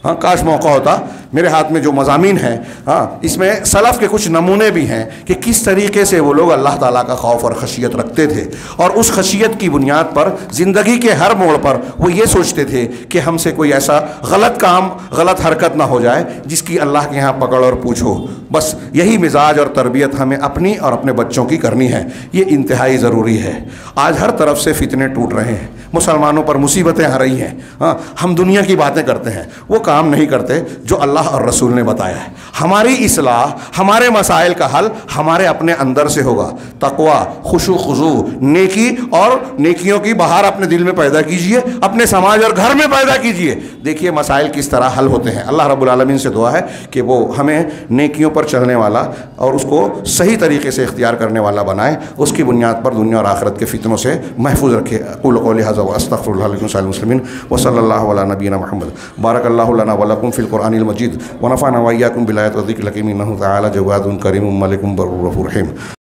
S1: हाँ, काश मौका होता। मेरे हाथ में जो मज़ामीन है, हाँ, इसमें सलफ़ के कुछ नमूने भी हैं कि किस तरीके से वो लोग अल्लाह ताला का खौफ और खशियत रखते थे, और उस खशियत की बुनियाद पर ज़िंदगी के हर मोड़ पर वो ये सोचते थे कि हमसे कोई ऐसा गलत काम, गलत हरकत ना हो जाए जिसकी अल्लाह के यहाँ पकड़ और पूछ हो। बस यही मिजाज और तरबियत हमें अपनी और अपने बच्चों की करनी है। ये इंतहाई ज़रूरी है। आज हर तरफ से फितने टूट रहे हैं, मुसलमानों पर मुसीबतें आ रही हैं। हाँ, हम दुनिया की बातें करते हैं, वो काम नहीं करते जो अल्लाह और रसूल ने बताया है। हमारी इस्लाह, हमारे मसाइल का हल हमारे अपने अंदर से होगा। तकवा, खुशू खुजू, नेकी और नेकियों की बहार अपने दिल में पैदा कीजिए, अपने समाज और घर में पैदा कीजिए। देखिए मसाइल किस तरह हल होते हैं। अल्लाह रब्बुल आलमीन से दुआ है कि वो हमें नेकियों पर चलने वाला और उसको सही तरीके से इख्तियार करने वाला बनाए, उसकी बुनियाद पर दुनिया और आखिरत के फितनों से महफूज रखे। क़ुल क़ौली हाज़ा व अस्तग़फ़िरुल्लाह लिकुम सालिल मुस्लिमीन व सल्लल्लाहु अला नबीना मुहम्मद। बारकल्लाहु लना व लकुम फ़िल क़ुरआनिल मजीद व नफ़अना व इय्याकुम बिल आयाति व ज़िक्रिल हकीम इन्नहु तआला जवादुन करीमुम मलिकुम बर्रुर रहीम।